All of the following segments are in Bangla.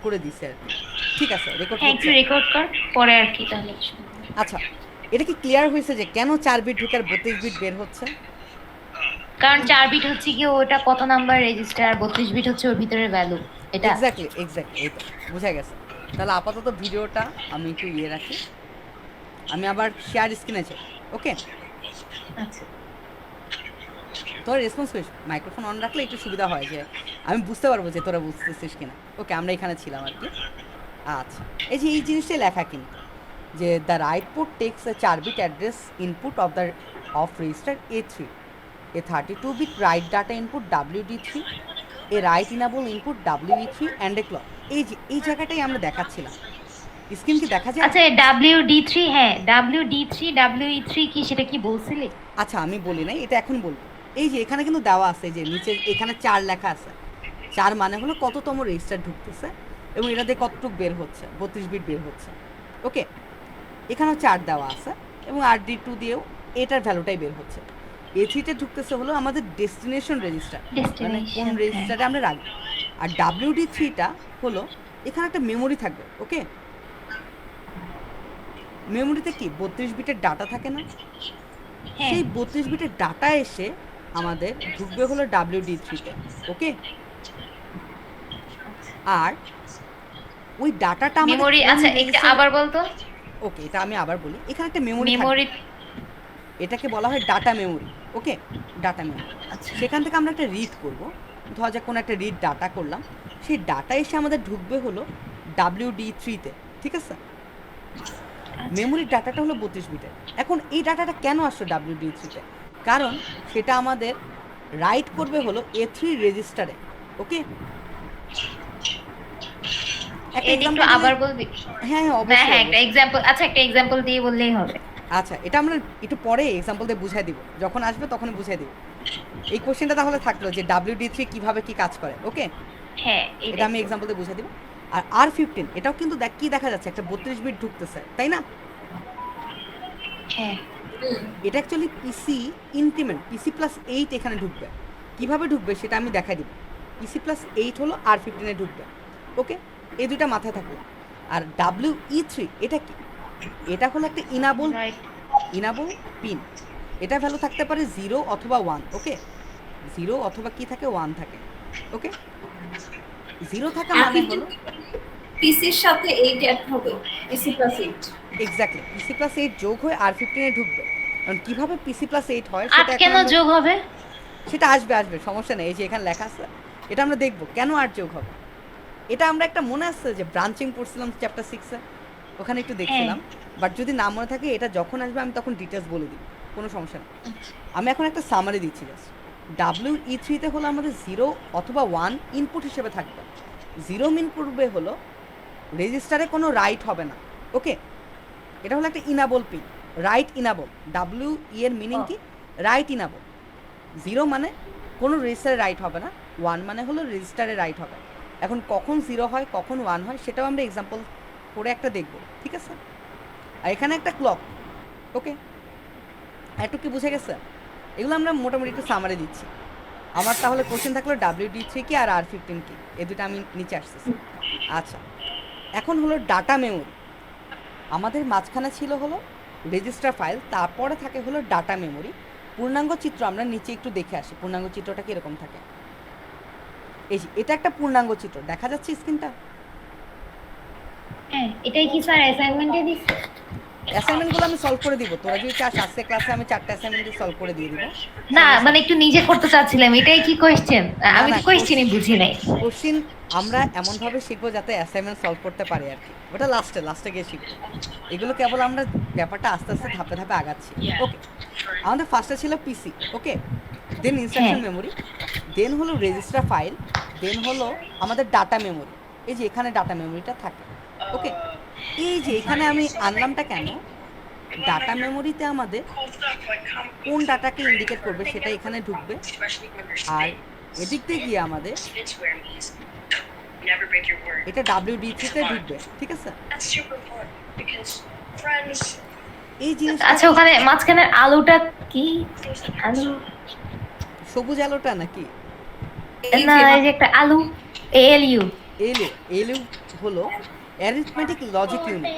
করে দিছে আর কি। ঠিক আছে, রেকর্ড হ্যাঁ একটু হচ্ছে। রেকর্ড কর, পরে আর কি তাহলে আচ্ছা, এটা কি ক্লিয়ার হয়েছে যে কেন 4 বিট ঢুকার 32 বিট বের হচ্ছে? কারণ 4 বিট হচ্ছে কি ওটা কত নাম্বার রেজিস্টার, আর 32 বিট হচ্ছে ওর ভিতরে ভ্যালু। এটা এক্স্যাক্টলি এক্স্যাক্টলি, এই তো বোঝা গেছে। তাহলে আপাতত ভিডিওটা আমি একটু রাখি, আমি আবার শেয়ার স্ক্রিনে চাই। ওকে, আচ্ছা তোর রেসপন্স করিস, মাইক্রোফোন অন রাখলে একটু সুবিধা হয় যে আমি বুঝতে পারবো যে তোরা বুঝতেছিস কিনা। ওকে, আমরা এখানে ছিলাম আর কি। আচ্ছা, এই যে এই জিনিসটাই লেখা কিন্তু যে the write port takes a 4 bit address input of register A3, a 32 bit write data input WD3, a write enable input WE3 and a clock. এই যে এই জায়গাটাই আমরা দেখাচ্ছিলাম, স্ক্রিন কি দেখা যায়? আচ্ছা, WD3, হ্যাঁ WD3 কি সেটা কি বলছিলি? আচ্ছা, আমি বলি নাই, এটা এখন বলবো। এই যে এখানে কিন্তু দেওয়া আছে যে নিচে এখানে 4 লেখা আছে। 4 মানে হলো কততম রেজিস্টার ঢুকতেছে এবং এটা দিয়ে কতটুক বের হচ্ছে, 32 বিট বের হচ্ছে। ওকে, এখানেও 4 দেওয়া আছে এবং RD2 দিয়েও এটার ভ্যালুটাই বের হচ্ছে। A3তে ঢুকতেছে হলো আমাদের ডেস্টিনেশন রেজিস্টার, মানে কোন ডেস্টিনেশন, হ্যাঁ। রেজিস্টারে আমরা রাখবো। আর WD3টা হলো এখানে একটা মেমোরি থাকবে। ওকে, মেমোরিতে কি 32 বিটের ডাটা থাকে না? হ্যাঁ সেই 32 বিটের ডাটা এসে আমাদের ঢুকবে হলো WD3তে। ওকে, আর ওই ডাটাটা আমাদের মেমোরি, কোন আচ্ছা একটু রেজিস্টারে। আবার বলতো। ওকে, এটা আমি আবার বলি, এখানে একটা মেমোরি থাকবে, মেমোরি, এটাকে বলা হয় ডাটা মেমোরি। ওকে, ডাটা মেমোরি। আচ্ছা সেখান থেকে আমরা একটা রিড করব, ধরা যাক কোনো একটা রিড ডাটা করলাম, সেই ডাটা এসে আমাদের ঢুকবে হলো WD3তে। ঠিক আছে, আচ্ছা মেমোরির ডাটাটা হলো 32 বিটের। এখন এই ডাটাটা কেন আসলো WD3তে? কারণ সেটা আমাদের রাইট করবে হলো A3 রেজিস্টারে। ওকে, একটা এটা একটু এক্সাম্পল দিলে। আবার বলবি? হ্যাঁ হ্যাঁ, হ্যাঁ অবশ্যই হ্যাঁ একটা অবশ্যই। এক্সাম্পল, আচ্ছা একটা এক্সাম্পল দিয়ে বললেই হবে। আচ্ছা, এটা আমরা একটু পরে এক্সাম্পল দিয়ে বুঝাই দিব, যখন আসবে তখনই বুঝাই দিব। এই কোশ্চেনটা তাহলে থাকলো যে WD3 কীভাবে কী কাজ করে। ওকে, হ্যাঁ এটা এটাই আমি তো। এক্সাম্পল দিয়ে বুঝাই দিব। আর R15 এটাও কিন্তু কি দেখা যাচ্ছে, একটা 32 বিট ঢুকতেছে, তাই না? হ্যাঁ এটা অ্যাকচুয়ালি ইনক্রিমেন্ট PC+8 এখানে ঢুকবে। কিভাবে ঢুকবে সেটা আমি দেখাই দিব। PC+8 হলো R15-এ ঢুকবে। ওকে, এই দুইটা মাথায় থাকলো। আর WE3 এটা কি? এটা হলো একটা রাইট। Enable pin. এটা ভ্যালু থাকতে পারে 0 অথবা 1। ওকে, 0 অথবা কি থাকে, 1 থাকে। ওকে, 0 থাকা মানে R15 হলো পিসির সাথে 8 অ্যাড হবে, PC+8। এক্স্যাক্টলি PC+8 যোগ হয়ে R15-এ ঢুকবে। কারণ কীভাবে PC+8 হয় আট সেটা এখন কেন আমরা, যোগ হবে? সেটা আসবে আসবে, সমস্যা নেই। এই যে এখানে লেখা আছে, এটা আমরা দেখব কেন 8 যোগ হবে। এটা আমরা একটা মনে আছে যে ব্রাঞ্চিং পড়ছিলাম চ্যাপ্টার 6-এ, ওখানে একটু হ্যাঁ দেখছিলাম। বাট যদি না মনে থাকে, এটা যখন আসবে আমি তখন ডিটেলস বলে দিব, কোনো সমস্যা নেই। আমি এখন একটা সামারি দিচ্ছি জাস্ট। WE3-তে হলো আমাদের 0 অথবা 1 ইনপুট হিসেবে থাকবে। 0 মিন করবে হলো রেজিস্টারে কোনো রাইট হবে না। ওকে, এটা হলো একটা ইনাবল পিন, রাইট ইনাবল। এর মিনিং ও কি? Right enable. 0 মানে কোনো রেজিস্টারে রাইট হবে না, 1 মানে হলো রেজিস্টারে রাইট হবে। এখন কখন 0 হয় কখন 1 হয় সেটাও আমরা এক্সাম্পল করে একটা দেখব। ঠিক আছে, আর এখানে একটা ক্লক। ওকে, একটু কি বুঝে গেছে? এগুলো আমরা মোটামুটি একটু সামারি দিচ্ছি। আমার তাহলে কোশ্চেন থাকলো WD3 কি আর R15 কি, এই দুটো আমি নিচে আসতেছি। আচ্ছা, এখন হলো ডাটা মেমোরি। আমাদের মাঝখানে ছিল হলো রেজিস্টার ফাইল, তারপরে থাকে হলো ডাটা মেমোরি। পূর্ণাঙ্গ চিত্র আমরা নিচে একটু দেখে আসি, পূর্ণাঙ্গ চিত্রটা কীরকম থাকে। এই যে এটা একটা পূর্ণাঙ্গ চিত্র, দেখা যাচ্ছে স্ক্রিনটা? হ্যাঁ, এটাই কি স্যার অ্যাসাইনমেন্টে দিচ্ছে? অ্যাসাইনমেন্টগুলো আমি সলভ করে দিব, তোরা যদি চাস আজকে ক্লাসে আমি 4টা অ্যাসাইনমেন্ট সলভ করে দিয়ে দিব, না সমস্যা মানে নেই। একটু নিজে করতে চাচ্ছিলাম, এটাই কি কোয়েশ্চেন? না আমি না, তো কোয়েশ্চেনই বুঝি নাই। কোশ্চিন আমরা এমনভাবে শিখবো যাতে অ্যাসাইনমেন্ট সলভ করতে পারি আর কি, ওটা লাস্টে লাস্টে গিয়ে শিখবো। এগুলো কেবল আমরা ব্যাপারটা আস্তে আস্তে ধাপে ধাপে আগাচ্ছি। ওকে, আমাদের ফার্স্টে ছিল পিসি। ওকে, দেন হ্যাঁ ইনস্ট্রাকশন মেমোরি, দেন হলো রেজিস্টার ফাইল, দেন হলো আমাদের ডাটা মেমোরি। এই যে এখানে ডাটা মেমোরিটা থাকে। ওকে, এই যে এখানে আমি আনলামটা কেন, ডাটা মেমোরিতে আমাদের কোন ডাটাকে ইন্ডিকেট করবে সেটা এখানে ঢুকবে, আর এদিক দিয়ে গিয়ে আমাদের এটা WD3-তে ঢুকবে। ঠিক আছে, এই জিনিসটা আচ্ছা, ওখানে মাঝখানের আলুটা কি? আলু? সবুজ আলোটা নাকি? এই না যে এই যে একটা আলু, ALU। এলইউ এলইউ হলো অ্যারিথমেটিক লজিক ইউনিট।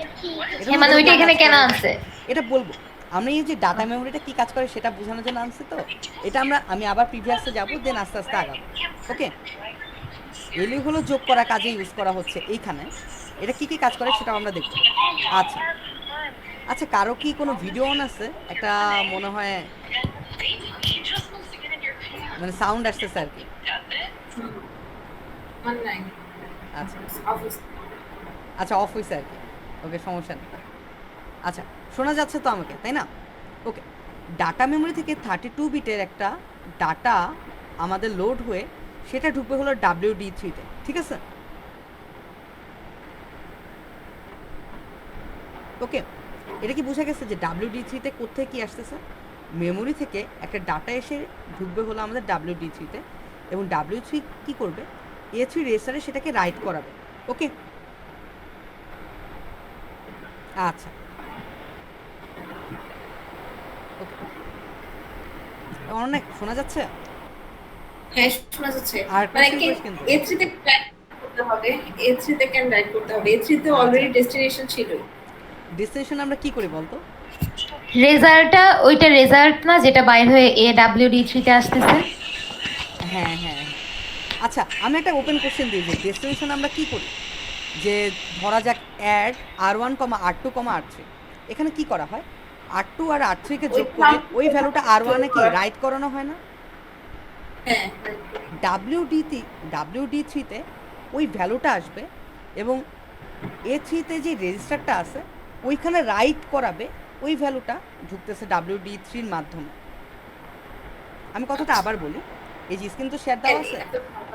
এটা হ্যাঁ হলো মানে যেটা ওইটা এখানে কাজ কেন করে, আছে? এটা বলবো। আমরা এই যে ডাটা মেমোরিটা কি কাজ করে সেটা বোঝানোর জন্য আনছি তো, এটা আমি আবার প্রিভিয়াসে যাব, দেন আস্তে আস্তে আগাবো। ওকে, এলইউ হলো যোগ করা কাজে ইউজ করা হচ্ছে এইখানে। এটা কি কি কাজ করে সেটাও আমরা দেখব। আচ্ছা আচ্ছা, কারো কি কোনো ভিডিও অন আছে? একটা মনে হয় মানে সাউন্ড আসতেছে আর কি। অনলাইন আচ্ছা অফিস। আচ্ছা, অফ হয়েছে আর কি। ওকে, সমস্যা নেই। আচ্ছা, শোনা যাচ্ছে তো আমাকে, তাই না? ওকে, ডাটা মেমোরি থেকে 32 বিটের একটা ডাটা আমাদের লোড হয়ে সেটা ঢুকবে হলো WD3-তে, ঠিক আছে? ওকে, এটা কি বোঝা গেছে যে WD3-তে কোথায় কি আসতেছে? মেমোরি থেকে একটা ডাটা এসে ঢুকবে হলো আমাদের WD3-তে, এবং W3 কি করবে? A3 রেজিস্টারে সেটাকে রাইট করাবে। ওকে, আচ্ছা ওকে, অনেক শোনা যাচ্ছে? হ্যাঁ শোনা যাচ্ছে। আর মানে question কি করিস কিন্তু। A3 তে রাইট করতে হবে, A3 তে কেন রাইট করতে হবে? A3 তে অলরেডি ডেস্টিনেশন ছিল। ডেস্টিনেশন আমরা কি করি বলতো? রেজাল্টটা ওইটা রেজাল্ট না যেটা বাইর হয়ে AWD3 তে আসতেছে? হ্যাঁ হ্যাঁ হ্যাঁ। আচ্ছা, আমি একটা ওপেন কোশ্চেন দিই যে ডেস্টিনেশন আমরা কি করি? যে ধরা যাক অ্যাড R1, R2, R3, এখানে কি করা হয়? R2 আর R3-কে যোগ করে ওই ভ্যালুটা R1-এ কি রাইট করানো হয় না? হ্যাঁ WD3-তে ওই ভ্যালুটা আসবে এবং A3-তে যে রেজিস্টারটা আছে ওইখানে রাইট করাবে, ওই ভ্যালুটা ঢুকতেছে WD3-র মাধ্যমে। আমি কথাটা আবার বলি, এই যে স্ক্রিন তো শেয়ার দেওয়া আছে।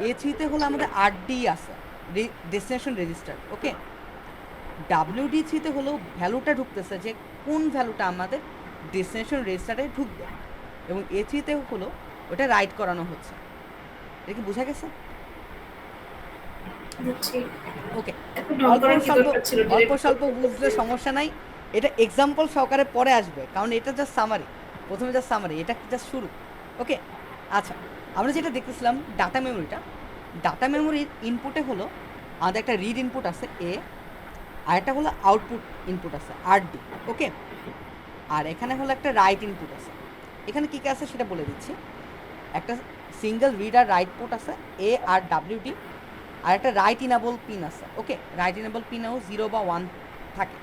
A3-তে হলো আমাদের RD আছে, ডেস্টিনেশন রেজিস্টার। ওকে, WD3-তে হলো ভ্যালুটা ঢুকতেছে যে কোন ভ্যালুটা আমাদের ডেস্টিনেশন রেজিস্টারে ঢুকবে, এবং A3-তে হলো ওটা রাইট করানো হচ্ছে। এটা কি বোঝা গেছে? বুঝছি। ওকে, এখন ঢং অল্প করার কি স্বল্প দরকার ছিল? অল্প স্বল্প বুঝলে সমস্যা নাই। এটা এক্সাম্পল সহকারে পরে আসবে, কারণ এটা জাস্ট সামারি। প্রথমে জাস্ট সামারি, এটা জাস্ট শুরু। ওকে, আচ্ছা, আমরা যেটা দেখতেছিলাম ডাটা মেমোরিটা, ডাটা মেমোরির ইনপুটে হলো আমাদের একটা রিড ইনপুট আছে A, আর একটা হলো আউটপুট ইনপুট আছে RD। ওকে, আর এখানে হলো একটা রাইট ইনপুট আছে। এখানে কী কী আছে সেটা বলে দিচ্ছি। একটা সিঙ্গেল রিড আর রাইট পোর্ট আছে A আর WD, আর একটা রাইট ইনেবল পিন আছে। ওকে, রাইট ইনেবল পিনেও 0 বা 1 থাকে।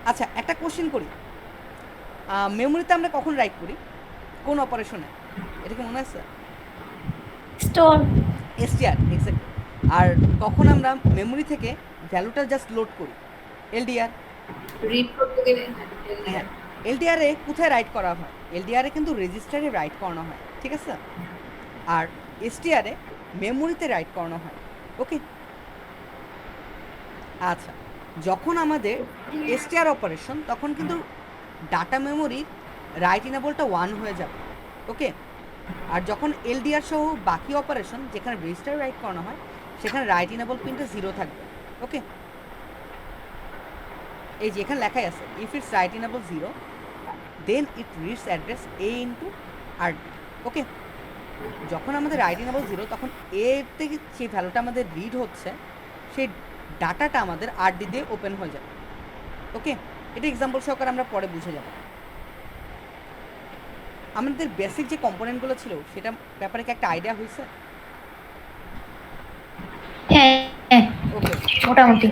আচ্ছা, একটা কোশ্চেন করি, মেমোরিতে আমরা কখন রাইট করি, কোন অপারেশনে? এটা কি মনে আছে? স্টোর। STR, exactly. আর কখন আমরা মেমোরি থেকে ভ্যালুটা জাস্ট লোড করি? LDR। রিড করতে গেলে হ্যাঁ, LDR-এ কোথায় রাইট করা হয়? LDR-এ কিন্তু রেজিস্টারে রাইট করানো হয়, ঠিক আছে? আর STR-এ মেমোরিতে রাইট করানো হয়। ওকে, আচ্ছা, যখন আমাদের STR অপারেশন, তখন কিন্তু ডাটা মেমোরির রাইট ইনেবলটা 1 হয়ে যাবে। ওকে, আর যখন LDR সহ বাকি অপারেশন যেখানে রেজিস্টারে রাইট করানো হয় সেখানে রাইট ইনেবল পিনটা 0 থাকবে। ওকে, এই যে এখানে লেখাই আছে, if its write enable 0 then it reads address A into RD। Okay, যখন আমাদের রাইট ইনেবল 0 তখন A থেকে যে ভ্যালুটা আমাদের রিড হচ্ছে সেই ডাটাটা আমাদের RD দিয়ে ওপেন হয়ে যাবে। ওকে, এটা এক্সাম্পল সহকারে আমরা পরে বুঝে যাব। আমাদের বেসিক যে কম্পোনেন্টগুলো ছিল সেটা ব্যাপারে কি একটা আইডিয়া হয়েছে? হ্যাঁ ওকে, মোটামুটি।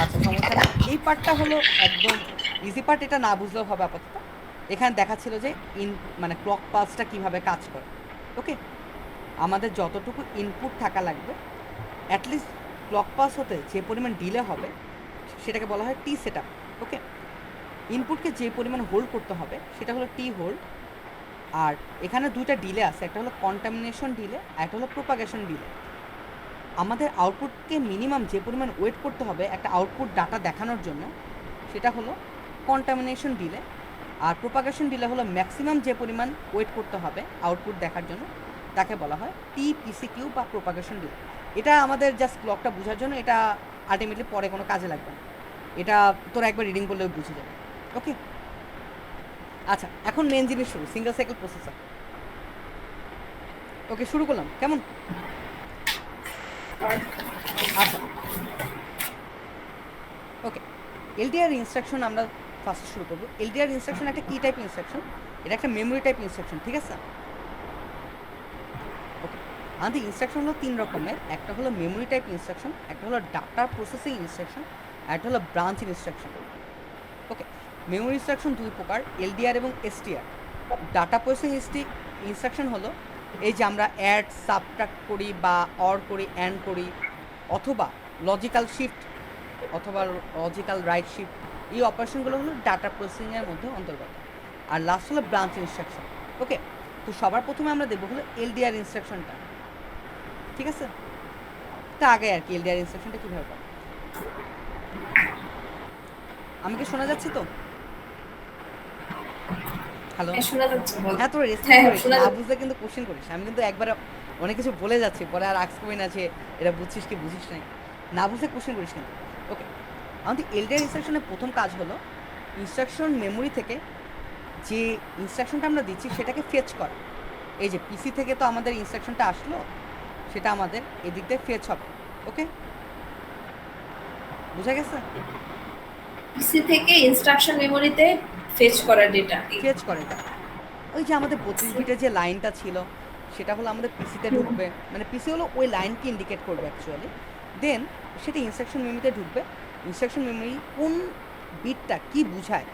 আচ্ছা, সমস্যা নেই। এই পার্টটা হলো একদম ইজি পার্ট, এটা না বুঝলেও হবে আপাতত। এখানে দেখাচ্ছিল যে মানে ক্লক পালসটা কীভাবে কাজ করে। ওকে, আমাদের যতটুকু ইনপুট থাকা লাগবে, অ্যাটলিস্ট ক্লক পালস হতে যে পরিমাণ ডিলে হবে সেটাকে বলা হয় টি সেটআপ। ওকে, ইনপুটকে যে পরিমাণ হোল্ড করতে হবে সেটা হলো টি হোল্ড। আর এখানে দুইটা ডিলে আছে, একটা হলো কন্টামিনেশন ডিলে আর একটা হলো প্রোপাগেশন ডিলে। আমাদের আউটপুটকে মিনিমাম যে পরিমাণ ওয়েট করতে হবে একটা আউটপুট ডাটা দেখানোর জন্য সেটা হলো কন্টামিনেশন ডিলে, আর প্রোপাগেশন ডিলে হলো ম্যাক্সিমাম যে পরিমাণ ওয়েট করতে হবে আউটপুট দেখার জন্য তাকে বলা হয় TPCQ বা প্রোপাগেশন ডিলে। এটা আমাদের জাস্ট ক্লকটা বোঝার জন্য, এটা আলটিমেটলি পরে কোনো কাজে লাগবে না, এটা তোরা একবার রিডিং করলেও বুঝে যাবে। ওকে, আচ্ছা, এখন মেন জিনিস শুরু, সিঙ্গেল সাইকেল প্রসেসর। ওকে, শুরু করলাম, কেমন? আচ্ছা, ওকে, এলডিআর ইনস্ট্রাকশন আমরা ফার্স্ট শুরু করবো। এলডিআর ইনস্ট্রাকশন একটা কী টাইপ ইনস্ট্রাকশন? এটা একটা মেমোরি টাইপ ইনস্ট্রাকশন, ঠিক আছে? ওকে, আমাদের ইনস্ট্রাকশন হলো 3 রকমের। একটা হলো মেমোরি টাইপ ইনস্ট্রাকশন, একটা হলো ডাটা প্রসেসিং ইনস্ট্রাকশন, আর একটা হলো ব্রাঞ্চ ইনস্ট্রাকশন। ওকে, মেমোরি ইনস্ট্রাকশন 2 প্রকার, এলডিআর এবং এসটিআর। ডাটা প্রসেসিং ইনস্ট্রাকশন হলো এই যে আমরা অ্যাড, সাবট্রাক্ট করি বা অর করি, অ্যান্ড করি, অথবা লজিক্যাল শিফট অথবা লজিক্যাল রাইট শিফট, এই অপারেশনগুলো হলো ডাটা প্রসেসিংয়ের মধ্যে অন্তর্গত। আর লাস্ট হলো ব্রাঞ্চ ইনস্ট্রাকশন। ওকে, তো সবার প্রথমে আমরা দেখবো হলো এলডিআর ইনস্ট্রাকশনটা, ঠিক আছে? তা আগে আর কি এলডিআর ইনস্ট্রাকশনটা কীভাবে পাবো? আমাকে শোনা যাচ্ছে তো? হ্যালো, শোনা যাচ্ছে, বল। হ্যাঁ, তোর হ্যাঁ, রেসপন্স করিস, শোনা না যাচ্ছে। বুঝলে কিন্তু কোশ্চেন করিস। আমি কিন্তু একবারে অনেক কিছু বলে যাচ্ছি, পরে আর আক্স করি না যে এটা বুঝছিস কি বুঝিস নাই, না বুঝলে কোশ্চেন করিস কিন্তু। ওকে, আমাদের এলডিআর ইনস্ট্রাকশনের প্রথম কাজ হলো ইনস্ট্রাকশন মেমোরি থেকে যে ইনস্ট্রাকশনটা আমরা দিচ্ছি সেটাকে ফেচ করা। এই যে পিসি থেকে তো আমাদের ইনস্ট্রাকশনটা আসলো, সেটা আমাদের এদিক দিয়ে ফেচ হবে। ওকে, বুঝা গেছে? পিসি থেকে ইনস্ট্রাকশন মেমোরিতে ফেচ করা ডেটা। ফেচ করে এটা। ওই যে আমাদের 32 বিটের যে লাইনটা ছিল সেটা হলো আমাদের পিসিতে ঢুকবে, মানে পিসি হলো ওই লাইনকে ইন্ডিকেট করবে অ্যাকচুয়ালি। দেন সেটা ইনস্ট্রাকশন মেমোরিতে ঢুকবে। ইনস্ট্রাকশন মেমোরি কোন বিটটা কি বোঝায়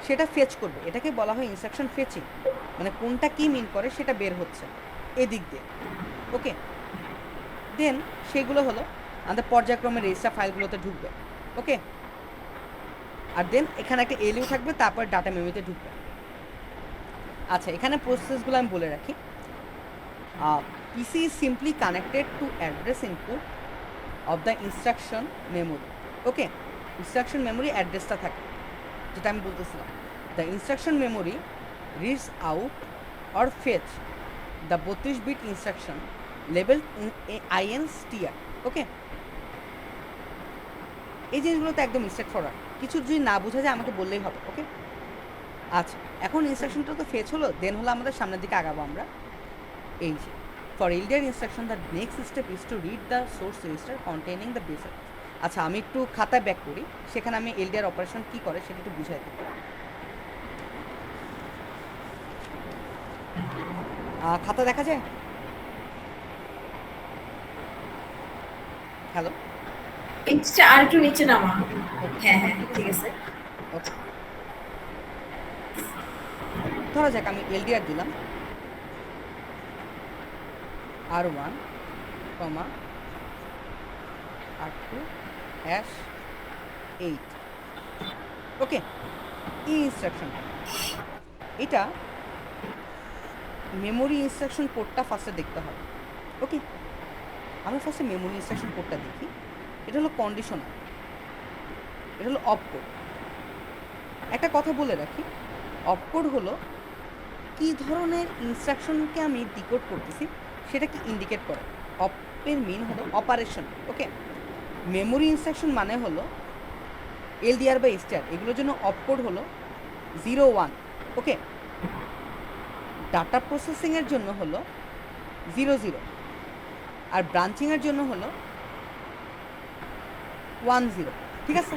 সেটা ফেচ করবে। এটাকে বলা হয় ইনস্ট্রাকশন ফেচিং, মানে কোনটা কি মিন করে সেটা বের হচ্ছে এদিক দিয়ে। ওকে, দেন সেগুলো হলো আমাদের পর্যায়ক্রমে রেজিস্টার ফাইলগুলোতে ঢুকবে। ওকে, আর দেন এখানে একটা এলইউ থাকবে, তারপর ডাটা মেমোরিতে ঢুকবে। আচ্ছা, এখানে প্রসেসগুলো আমি বলে রাখি। PC is simply connected to address input of the instruction memory. Okay, instruction memory অ্যাড্রেসটা থাকে, যেটা আমি বলতেছিলাম। The instruction memory reads out or fetch the 32 bit instruction level INSTR। Okay, এই জিনিসগুলো তো একদম স্ট্রেট ফরওয়ার্ড, কিছু যদি না বোঝা যায় আমাকে বললেই হবে। ওকে, আচ্ছা, এখন ইনস্ট্রাকশনটা তো ফেচ হলো, দেন হলো আমাদের সামনের দিকে আগাবো আমরা। এই যে for LDR instruction the next step is to read the source register containing the base. আচ্ছা, আমি একটু খাতায় ব্যাক করি, সেখানে আমি এলডিআর অপারেশন কী করে সেটা একটু বুঝাই দিই। খাতা দেখা যায়? হ্যালো, পেজটা আর একটু নিচে নামা। হ্যাঁ হ্যাঁ, ঠিক আছে। ওকে, ধরা যাক আমি এলডিআর দিলাম R1, R2 #8। ওকে, এই ইনস্ট্রাকশনটা, এটা মেমোরি ইনস্ট্রাকশন কোডটা ফার্স্টে দেখতে হবে। ওকে, আমরা ফার্স্টে মেমোরি ইনস্ট্রাকশন কোডটা দেখি। এটা হলো কন্ডিশনাল, এটা হলো অফ কোড। একটা কথা বলে রাখি, অফ কোড হলো কী ধরনের ইনস্ট্রাকশনকে আমি ডিকোড করতেছি সেটাকে ইন্ডিকেট করে। অপের মিন হলো অপারেশন। ওকে, মেমোরি ইনস্ট্রাকশন মানে হলো এলডিআর বা এসটিআর, এগুলোর জন্য অফ কোড হলো 0, 1। ওকে, ডাটা প্রসেসিংয়ের জন্য হলো 0, 0, আর ব্রাঞ্চিংয়ের জন্য হলো 1, 0। ঠিক আছে,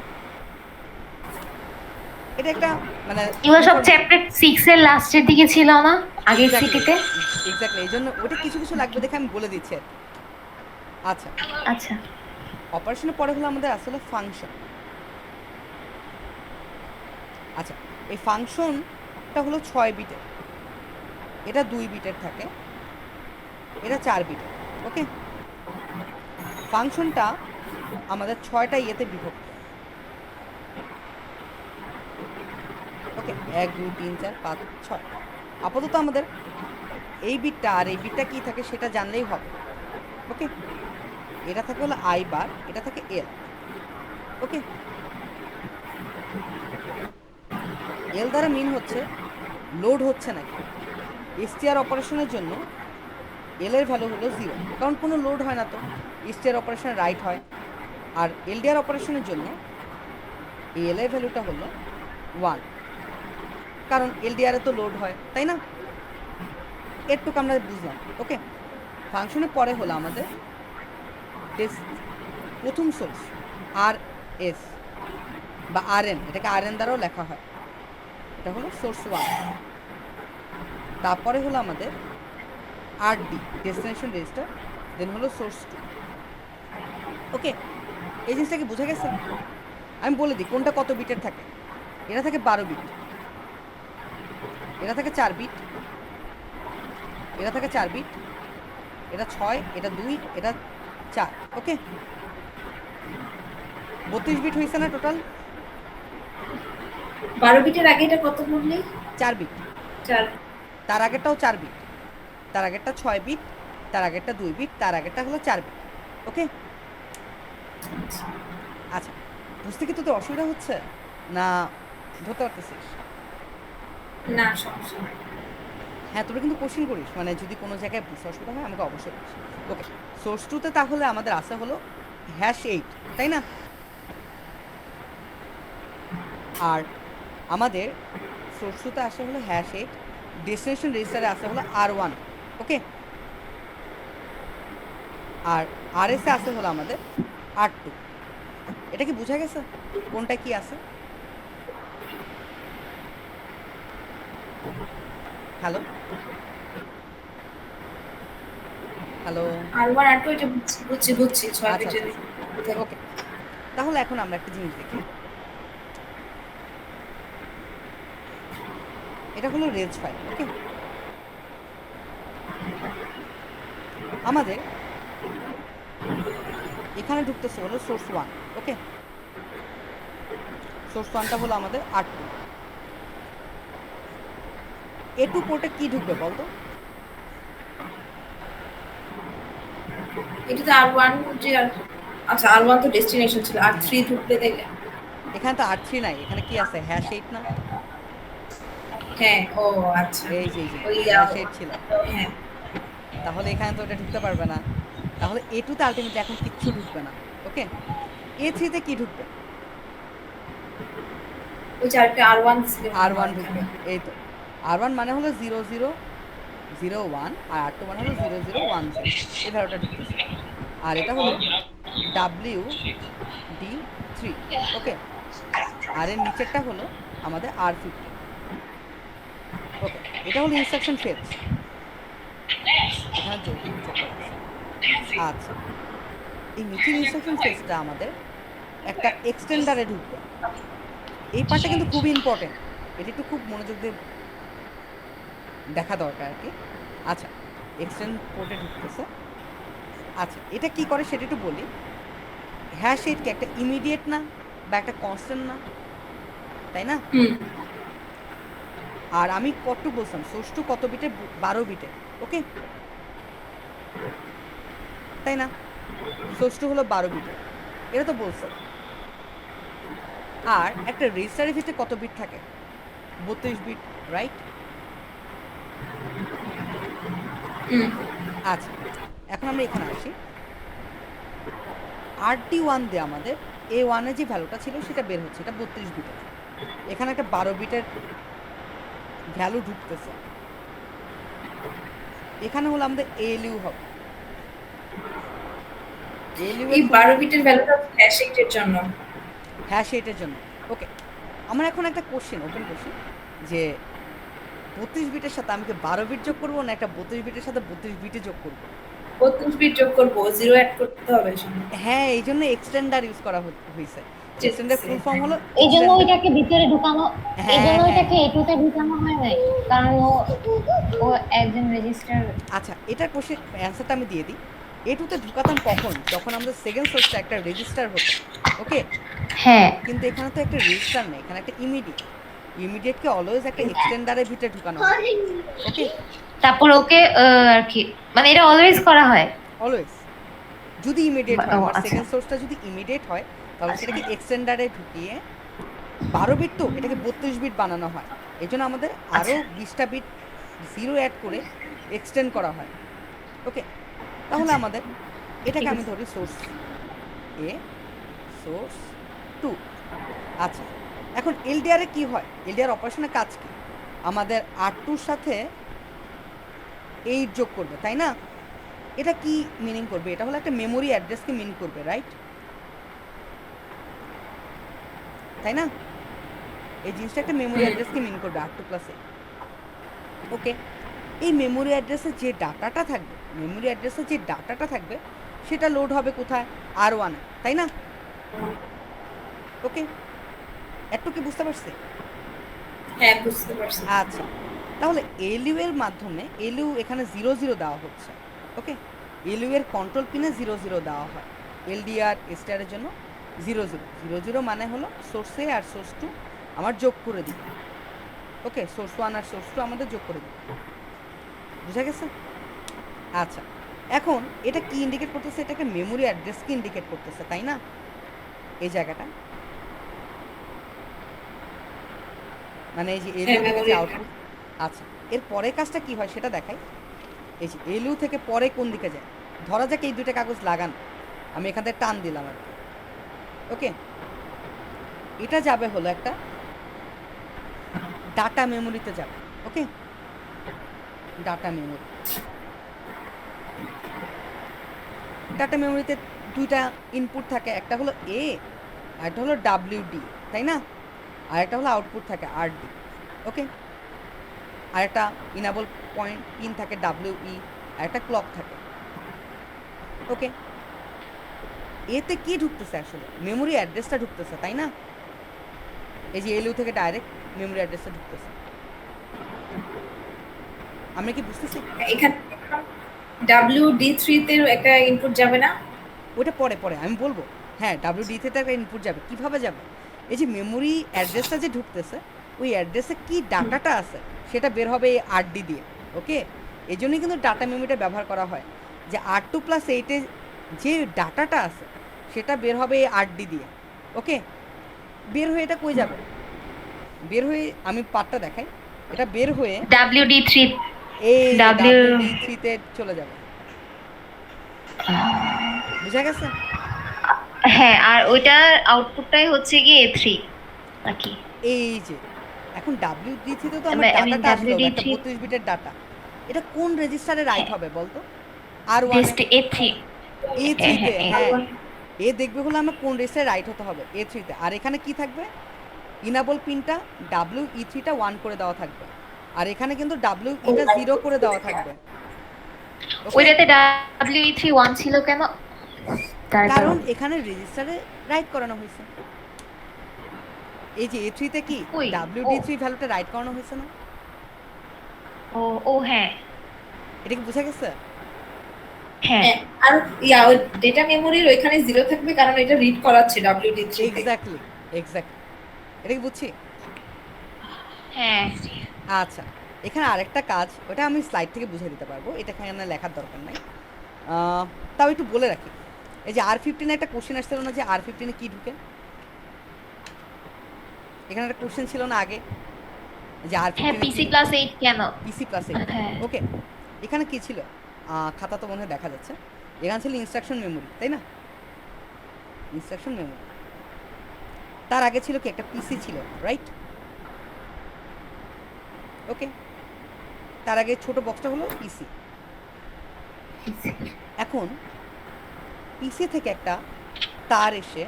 এটা একটা মানে এগুলো সব চ্যাপ্টার 6 এর লাস্টের দিকে ছিল না আগের সিটিতে? এক্স্যাক্টলি, এই জন্য ওটা কিছু কিছু লাগবে দেখে আমি বলে দিচ্ছি। আচ্ছা, আচ্ছা, অপারেশনের পরে হলো আমাদের আসলে ফাংশন। আচ্ছা, এই ফাংশনটা হলো 6 বিটের, এটা 2 বিটের থাকে, এটা 4 বিটের। ওকে, ফাংশনটা আমাদের 6টা ইয়েতে বিভক্ত। ওকে, 1, 2, 3, 4, 5, 6। আপাতত আমাদের এই বিটটা আর এই বিটটা কী থাকে সেটা জানলেই হবে। ওকে, এটা থাকে হলো I বার, এটা থাকে L। ওকে, এল দ্বারা মিন হচ্ছে লোড হচ্ছে নাকি। এসটিআর অপারেশনের জন্য এল এর ভ্যালু হলো 0, কারণ কোনো লোড হয় না, তো এসটিআর অপারেশন রাইট হয়। আর এলডিআর অপারেশনের জন্য এই এল এর ভ্যালুটা হলো 1, কারণ এলডিআর এ তো লোড হয়, তাই না? এরটুকু আমরা বুঝলাম। ওকে, ফাংশনের পরে হলো আমাদের প্রথম সোর্স আর এস বা আর এন, এটাকে আর এন দ্বারাও লেখা হয়, এটা হলো সোর্স 1। তারপরে হলো আমাদের আর ডি ডেস্টিনেশন রেজিস্টার, দেন হলো সোর্স 2। ওকে, এই জিনিসটা কি বোঝা গেছে? আমি বলে দিই কোনটা কত বিটের থাকে। এটা থাকে 12 বিট, এটা থাকে 4 বিট, এটা থাকে 4 বিট, এটা 6, এটা 2, এটা 4। ওকে, 32 বিট হয়েছে না টোটাল? 12 বিটের আগে এটা কত বললি? 4 বিট। 4। তার আগেরটাও 4 বিট, তার আগেরটা 6 বিট, তার আগেরটা 2 বিট, তার আগেরটা হলো 4 বিট। ওকে, আচ্ছা, বুঝতে কি তোদের অসুবিধা হচ্ছে না ধরতে পারতেছিস? না, সমস্যা নাই। হ্যাঁ, তোরা কিন্তু কোশ্চেন করিস, মানে যদি কোনো জায়গায় বুঝতে অসুবিধা হয় আমাকে অবশ্যই বলিস। ওকে, সোর্স 2তে তাহলে আমাদের আসা হলো #8, তাই না? আর আমাদের সোর্স 2তে আসা হলো #8, ডেস্টিনেশন রেজিস্টারে আসা হলো R1। ওকে, আর RS এ আসা হলো আমাদের R2। এটা কি বোঝা গেছে কোনটা কি আছে? হ্যালো হ্যালো, R1 R2 এটা বুঝছি 6 আচ্ছা বিটের। আচ্ছা, ওকে। তাহলে এখন আমরা একটা জিনিস দেখি, এটা হলো রেজ ফাইল। ওকে, আমাদের এখানে ঢুকতেছে হলো সোর্স 1। ওকে, সোর্স 1টা হলো আমাদের R2। A2 পোর্টে কি ঢুকবে বলতো? এটা তো R1 যে আচ্ছা, R1 তো ডেস্টিনেশন ছিল, R3 ঢুকলে দেখে। এখানে তো R3 নাই, এখানে কি আছে? #8 না? হ্যাঁ, ও আচ্ছা। এই যে এই যে ওই #8 ছিল, হ্যাঁ, তাহলে এখানে তো এটা ঢুকতে পারবে না। তাহলে A2তে আলটিমেটলি এখন কিচ্ছু ঢুকবে না। ওকে, A3তে কি ঢুকবে? ওই চারটা R1 ছিল। R1 ঢুকবে। এই তো, R1 মানে হলো 0001, আর R2 মানে হলো 0010, এই ভ্যালুটা ঢুকতেছে। আর এটা হলো WD3। ওকে, আর এর নিচেরটা হলো আমাদের R15। ওকে, এটা হলো ইনস্ট্রাকশন ফেজ, এখানে যোগ করা আছে। আচ্ছা, এই নিচের ইনস্ট্রাকশন ফেজটা আমাদের একটা এক্সটেন্ডারে ঢুকবে। এই পার্টটা কিন্তু খুবই ইম্পর্টেন্ট, এটা একটু খুব মনোযোগ দিয়ে দেখা দরকার আর কি। আচ্ছা, এক্সটেন্ড পোর্টে ঢুকতেছে। আচ্ছা, এটা কি করে সেটা একটু বলি। #8 কি একটা ইমিডিয়েট না বা একটা কনস্ট্যান্ট না, তাই না? হুম, আর আমি কত বলছিলাম, সোর্স 2 কত বিটে? 12 বিটে। ওকে, তাই না? সোর্স 2 হলো 12 বিটে, এটা তো বলছে। আর একটা রেজিস্টারের ভিতরে কত বিট থাকে? 32 বিট, রাইট? হুম। আচ্ছা, এখন আমরা এখানে আসি। RD1 দিয়ে আমাদের A1 এর যে ভ্যালুটা ছিল সেটা বের হচ্ছে, এটা 32 বিটের। এখানে একটা 12 বিটের ভ্যালু ঢুকতেছে, এখানে হলো আমাদের ALU হবে। ALU এই এর 12 বিটের ভ্যালুটা #8 এর জন্য। #8 জন্য। ওকে, আমার এখন একটা কোশ্চেন, ওপেন কোশ্চেন, যে 32 বিটের সাথে আমি কি 12 বিট যোগ করবো, না একটা 32 বিটের সাথে 32 বিটে যোগ করবো? 32 বিট যোগ করব, 0 অ্যাড করতে হবে এখানে। হ্যাঁ, এই জন্য এক্সটেন্ডার ইউজ করা হয়েছে। এক্সটেন্ডার ফুল ফর্ম হলো এই জন্য extender। ওইটাকে ভিতরে ঢুকানো, এই হ্যাঁ জন্য হ্যাঁ, ওইটাকে এটুতে ঢুকানো হয় নাই, কারণ ও একজন রেজিস্টার। আচ্ছা, এটার কোশ্চেন অ্যান্সারটা আমি দিয়ে দিই। A2তে ঢুকাতাম কখন? যখন আমাদের সেকেন্ড সোর্সটা একটা রেজিস্টার হতো। ওকে, হ্যাঁ, কিন্তু এখানে তো একটা রেজিস্টার নেই, এখানে একটা ইমিডিয়েটকে অলওয়েজ একটা এক্সটেন্ডারের ভিতরে ঢুকানো হয়। ওকে, তারপর ওকে আর কি, মানে এটা অলওয়েজ করা হয়। অলওয়েজ যদি ইমিডিয়েট হয়, ও আমার আচ্ছা সেকেন্ড সোর্সটা যদি ইমিডিয়েট হয় তাহলে সেটাকে এক্সটেন্ডারে ঢুকিয়ে 12 বিট তো এটাকে 32 বিট বানানো হয়। এই জন্য আমাদের আরও 20টা বিট 0 অ্যাড করে এক্সটেন্ড করা হয়। ওকে, তাহলে আমাদের এটাকে আমি ধরি সোর্স এ, সোর্স 2। আচ্ছা, এখন এলডিআরে কি হয়? এলডিআর অপারেশনের কাজ কি? আমাদের R2 সাথে 8 যোগ করবে, তাই না? এটা কি মিনিং করবে? এটা হলো একটা মেমোরি অ্যাড্রেসকে মিন করবে, রাইট? তাই না? এই জিনিসটা একটা মেমোরি অ্যাড্রেসকে মিন করবে R2+8। ওকে, এই মেমোরি অ্যাড্রেসে যে ডাটাটা থাকবে, মেমোরি অ্যাড্রেসে যে ডাটাটা থাকবে সেটা লোড হবে কোথায়? R1 এ, তাই না? ওকে, একটু কি বুঝতে পারছি? হ্যাঁ, বুঝতে পারছি। আচ্ছা, তাহলে এলইউ এর মাধ্যমে এলইউ এখানে 0 0 দেওয়া হচ্ছে। ওকে, এলইউ এর কন্ট্রোল পিনে 0 0 দেওয়া হয়। এলডিআর এসটিআর এর জন্য 0 0 0 0 মানে হলো সোর্স এ আর সোর্স 2 আমার যোগ করে দিই। ওকে, সোর্স 1 আর সোর্স 2 আমাদের যোগ করে দিই। বুঝা গেছে? আচ্ছা, এখন এটা কি ইন্ডিকেট করতেছে? এটা একটা মেমোরি অ্যাড্রেসকে ইন্ডিকেট করতেছে, তাই না? এই জায়গাটা মানে এই যে এলইউ থেকে যে আউটপুট। আচ্ছা, এর পরের কাজটা কি হয় সেটা দেখাই। এই যে এলইউ থেকে পরে কোন দিকে যায়? ধরা যাক এই দুইটা কাগজ লাগান, আমি এখান থেকে টান দিলাম আর কি। ওকে, এটা যাবে হলো একটা ডাটা মেমোরিতে যাবে। ওকে, ডাটা মেমোরি। ডাটা মেমোরিতে দুইটা ইনপুট থাকে, একটা হলো এ আর একটা হলো ডাব্লিউডি, তাই না? আর একটা হলো আউটপুট থাকে আরডি। ওকে, আর একটা ইনাবল পয়েন্ট পিন থাকে ডাব্লিউই, আর একটা ক্লক থাকে। ওকে, এতে কি ঢুকতেছে? আসলে মেমোরি অ্যাড্রেসটা ঢুকতেছে, তাই না? এই যে এলইউ থেকে ডাইরেক্ট মেমোরি অ্যাড্রেসটা ঢুকতেছে। আমরা কি বুঝতেছি? এখানে WD3 তে একটা ইনপুট যাবে না? ওটা পরে পরে আমি বলবো। হ্যাঁ, ডাব্লিউডি থেকে একটা ইনপুট যাবে। কিভাবে যাবে? এই যে মেমোরি অ্যাড্রেসটা যে ঢুকতেছে, ওই অ্যাড্রেসে কি ডাটাটা আছে সেটা বের হবে এই আরডি দিয়ে। ওকে, এই জন্যই কিন্তু ডাটা মেমোরিটা ব্যবহার করা হয়, যে R2+8-এ যে ডাটাটা আছে সেটা বের হবে এই আরডি দিয়ে। ওকে, বের হয়ে এটা কই যাবে? বের হয়ে আমি পার্টটা দেখাই। এটা বের হয়ে WD3 এই W WD3-তে চলে যাবে। বুঝা গেছে? হ্যাঁ, আর ওইটার আউটপুটটাই হচ্ছে গিয়ে A3 নাকি? এই যে এখন WD3-তে তো আমার ডাটাটা আসলো, একটা 32 বিটের ডাটা। এটা কোন রেজিস্টারে রাইট হবে বলতো? R1 এ, জাস্ট A3। A3-তে। হ্যাঁ, হ্যাঁ, এ দেখবে হলো আমার কোন রেজিস্টারে রাইট হতে হবে, A3-তে। আর এখানে কি থাকবে? ইনাবল পিনটা WE3-টা 1 করে দেওয়া থাকবে, আর এখানে কিন্তু WE-টা 0 করে দেওয়া থাকবে। ওকে, ওইটাতে WE3 1 ছিল কেন? কারণ এখানে রেজিস্টারে রাইট করানো হয়েছে। এই যে A3-তে কি ওই, WD3 ভ্যালুটা রাইট করানো হয়েছে না? ও ও হ্যাঁ এটা কি বুঝা গেছে? হ্যাঁ হ্যাঁ, আর ওই ডেটা মেমোরির ওইখানে 0 থাকবে কারণ এটা রিড করাচ্ছে WD3 থেকে। Exactly, exactly. এটা কি বুঝছি? হ্যাঁ। আচ্ছা, এখানে আরেকটা কাজ, ওটা আমি স্লাইড থেকে বুঝিয়ে দিতে পারবো, এটা এখানে লেখার দরকার নাই। তাও একটু বলে রাখি। এই যে R15 একটা কোশ্চেন আসছিল না, যে R15-এ কি ঢুকে? এখানে একটা কোশ্চেন ছিল না আগে, যে হ্যাঁ, R15-এ PC+8 কেন? PC+8। হ্যাঁ ওকে, এখানে কি ছিল? খাতা তো মনে হয় দেখা যাচ্ছে। এখানে ছিল ইনস্ট্রাকশন মেমোরি, তাই না? Instruction memory. তার আগে ছিল কি একটা পিসি ছিল, রাইট? ওকে, তার আগে ছোট বক্সটা হলো পিসি। এখন পিসি থেকে একটা তার এসে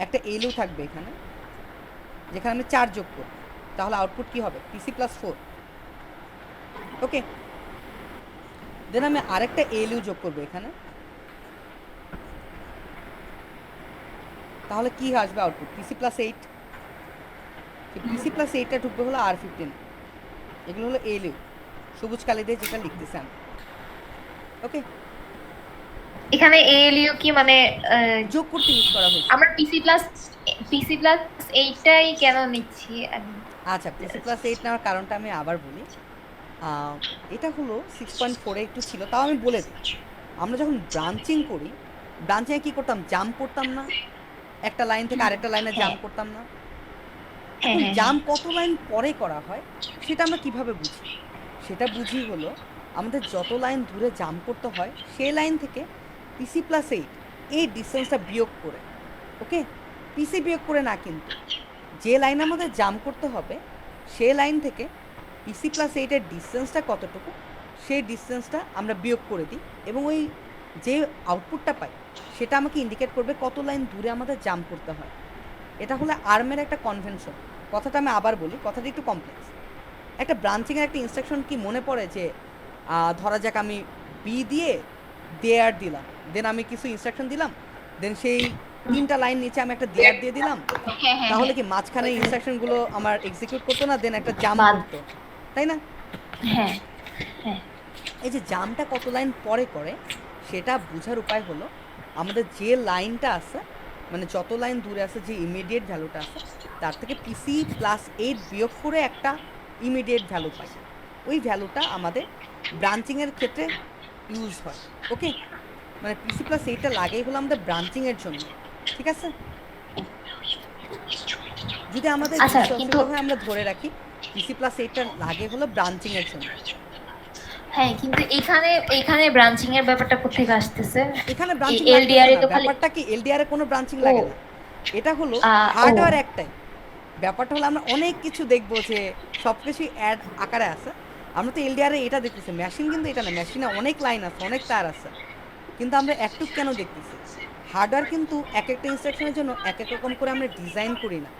একটা এলইউ থাকবে এখানে, যেখানে আমি 4 যোগ করব, তাহলে আউটপুট কি হবে? PC+4। ওকে, দেন আমি আরেকটা এলইউ যোগ করবো এখানে, তাহলে কি আসবে আউটপুট? PC+8। PC+8টা ঢুকবে হলো R15। এগুলো হলো এলইউ, সবুজ কালি দিয়ে যেটা লিখতেছি আমি। ওকে, এখানে ALU কি মানে যোগ করতে ইউজ করা হয়েছে। আমরা PC+8টাই কেন নিচ্ছি আমি? আচ্ছা, PC+8 নেওয়ার কারণটা আমি আবার বলি। এটা হলো 6.4-এ একটু ছিল, তাও আমি বলে দিই। আমরা যখন ব্রাঞ্চিং করি, ব্রাঞ্চিংয়ে কী করতাম? জাম্প করতাম না? একটা লাইন থেকে আরেকটা লাইনে জাম্প করতাম না? হ্যাঁ এখন হ্যাঁ জাম্প কত লাইন পরে করা হয় সেটা আমরা কিভাবে বুঝি? সেটা বুঝি হলো আমাদের যত লাইন দূরে জাম্প করতে হয় সেই লাইন থেকে PC+8 এই ডিস্টেন্সটা বিয়োগ করে। ওকে, পিসি বিয়োগ করে না, কিন্তু যে লাইন আমাদের জাম্প করতে হবে সেই লাইন থেকে PC+8-এর ডিস্টেন্সটা কতটুকু সেই ডিস্টেন্সটা আমরা বিয়োগ করে দিই এবং ওই যে আউটপুটটা পাই সেটা আমাকে ইন্ডিকেট করবে কত লাইন দূরে আমাদের জাম্প করতে হয়। এটা হলো আর্মের একটা কনভেনশন। কথাটা আমি আবার বলি, কথাটা একটু কমপ্লেক্স। একটা ব্রাঞ্চিংয়ের একটা ইনস্ট্রাকশন কি মনে পড়ে যে ধরা যাক আমি বি দিয়ে দেয়ার দিলাম, দেন আমি কিছু ইনস্ট্রাকশন দিলাম, দেন সেই 3টা লাইন নিচে আমি একটা দেয়ার দিয়ে দিলাম, হ্যাঁ হ্যাঁ তাহলে কি মাঝখানে ইনস্ট্রাকশনগুলো আমার এক্সিকিউট করতো না, দেন একটা জাম্প বাদ। করতো, তাই না? হ্যাঁ হ্যাঁ এই যে জাম্পটা কত লাইন পরে করে সেটা বোঝার উপায় হলো আমাদের যে লাইনটা আছে, মানে যত লাইন দূরে আছে যে ইমিডিয়েট ভ্যালুটা আছে তার থেকে পিসি প্লাস 8 বিয়োগ করে একটা ইমিডিয়েট ভ্যালু পাই। ওই ভ্যালুটা আমাদের ব্রাঞ্চিংয়ের ক্ষেত্রে ইউজ হয়। ওকে, মানে পিসি প্লাস 8টা লাগেই হলো আমাদের ব্রাঞ্চিংয়ের জন্য, ঠিক আছে? যদি আমাদের আচ্ছা, বিশ্বাস কিন্তু হয় আমরা ধরে রাখি পিসি প্লাস 8টা লাগে হলো ব্রাঞ্চিংয়ের জন্য। হ্যাঁ, কিন্তু এখানে এখানে ব্রাঞ্চিং এর ব্যাপারটা কোত্থেকে আসতেছে? এখানে ব্রাঞ্চিং এলডিআর লাগতেছে এ না, তো খালি ব্যাপারটা কি এলডিআর এ কোনো ব্রাঞ্চিং ও লাগে না। এটা হলো ও হার্ডওয়্যার একটাই। ব্যাপারটা হলো আমরা অনেক কিছু দেখবো যে সব কিছুই অ্যাড আকারে আছে। আমরা তো এলডিআর এ এটা দেখতেছি, মেশিন কিন্তু এটা না, মেশিনে অনেক লাইন আছে, অনেক তার আছে, কিন্তু আমরা একটু কেন দেখতেছি? হার্ডওয়্যার কিন্তু এক একটা ইনস্ট্রাকশনের জন্য এক এক রকম করে আমরা ডিজাইন করি না।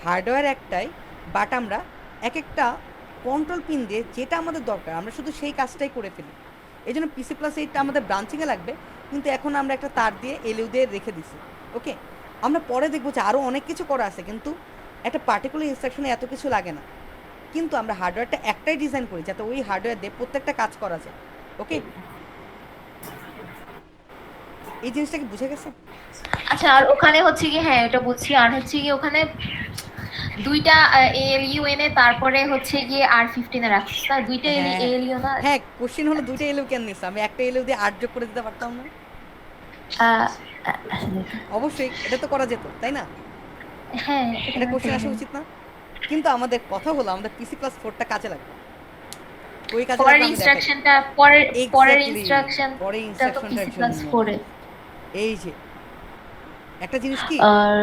হার্ডওয়্যার একটাই, বাট আমরা এক একটা কন্ট্রোল পিন দিয়ে যেটা আমাদের দরকার আমরা শুধু সেই কাজটাই করে ফেলি। এই জন্য পিসি প্লাস 8টা আমাদের ব্রাঞ্চিংয়ে লাগবে, কিন্তু এখন আমরা একটা তার দিয়ে এলইউ দিয়ে রেখে দিছি। ওকে, আমরা পরে দেখবো যে আরও অনেক কিছু করা আছে, কিন্তু একটা পার্টিকুলার ইনস্ট্রাকশনে এত কিছু লাগে না, কিন্তু আমরা হার্ডওয়্যারটা একটাই ডিজাইন করি যাতে ওই হার্ডওয়্যার দিয়ে প্রত্যেকটা কাজ করা যায়। ওকে, এই জিনিসটা কি বুঝে গেছে? আচ্ছা, আর ওখানে হচ্ছে কি, হ্যাঁ এটা বুঝছি, আর হচ্ছে কি ওখানে দুইটা এএলইউ এনে তারপরে হচ্ছে গিয়ে আর15 এ রাখছিস না, দুইটা হ্যাঁ এএলইউ না? হ্যাঁ, কোশ্চেন হলো দুইটা এলইউ কেন নিস? আমি একটা এলইউ দিয়ে 8 যোগ করে দিতে পারতাম না? আহ, অবশ্যই, এটা তো করা যেত, তাই না? হ্যাঁ এটা কোশ্চেন আসা উচিত না? কিন্তু আমাদের কথা হলো আমাদের পিসি প্লাস 4টা কাজে লাগবে। ওই কাজে পরের লাগবে আমি দেখাই। ইনস্ট্রাকশনটা পরের পরের এক্স্যাক্টলি, পরে ইনস্ট্রাকশনটা তো ইনস্ট্রাকশনটার পিসি প্লাস জন্য 4 এ। এই যে একটা জিনিস কি, আর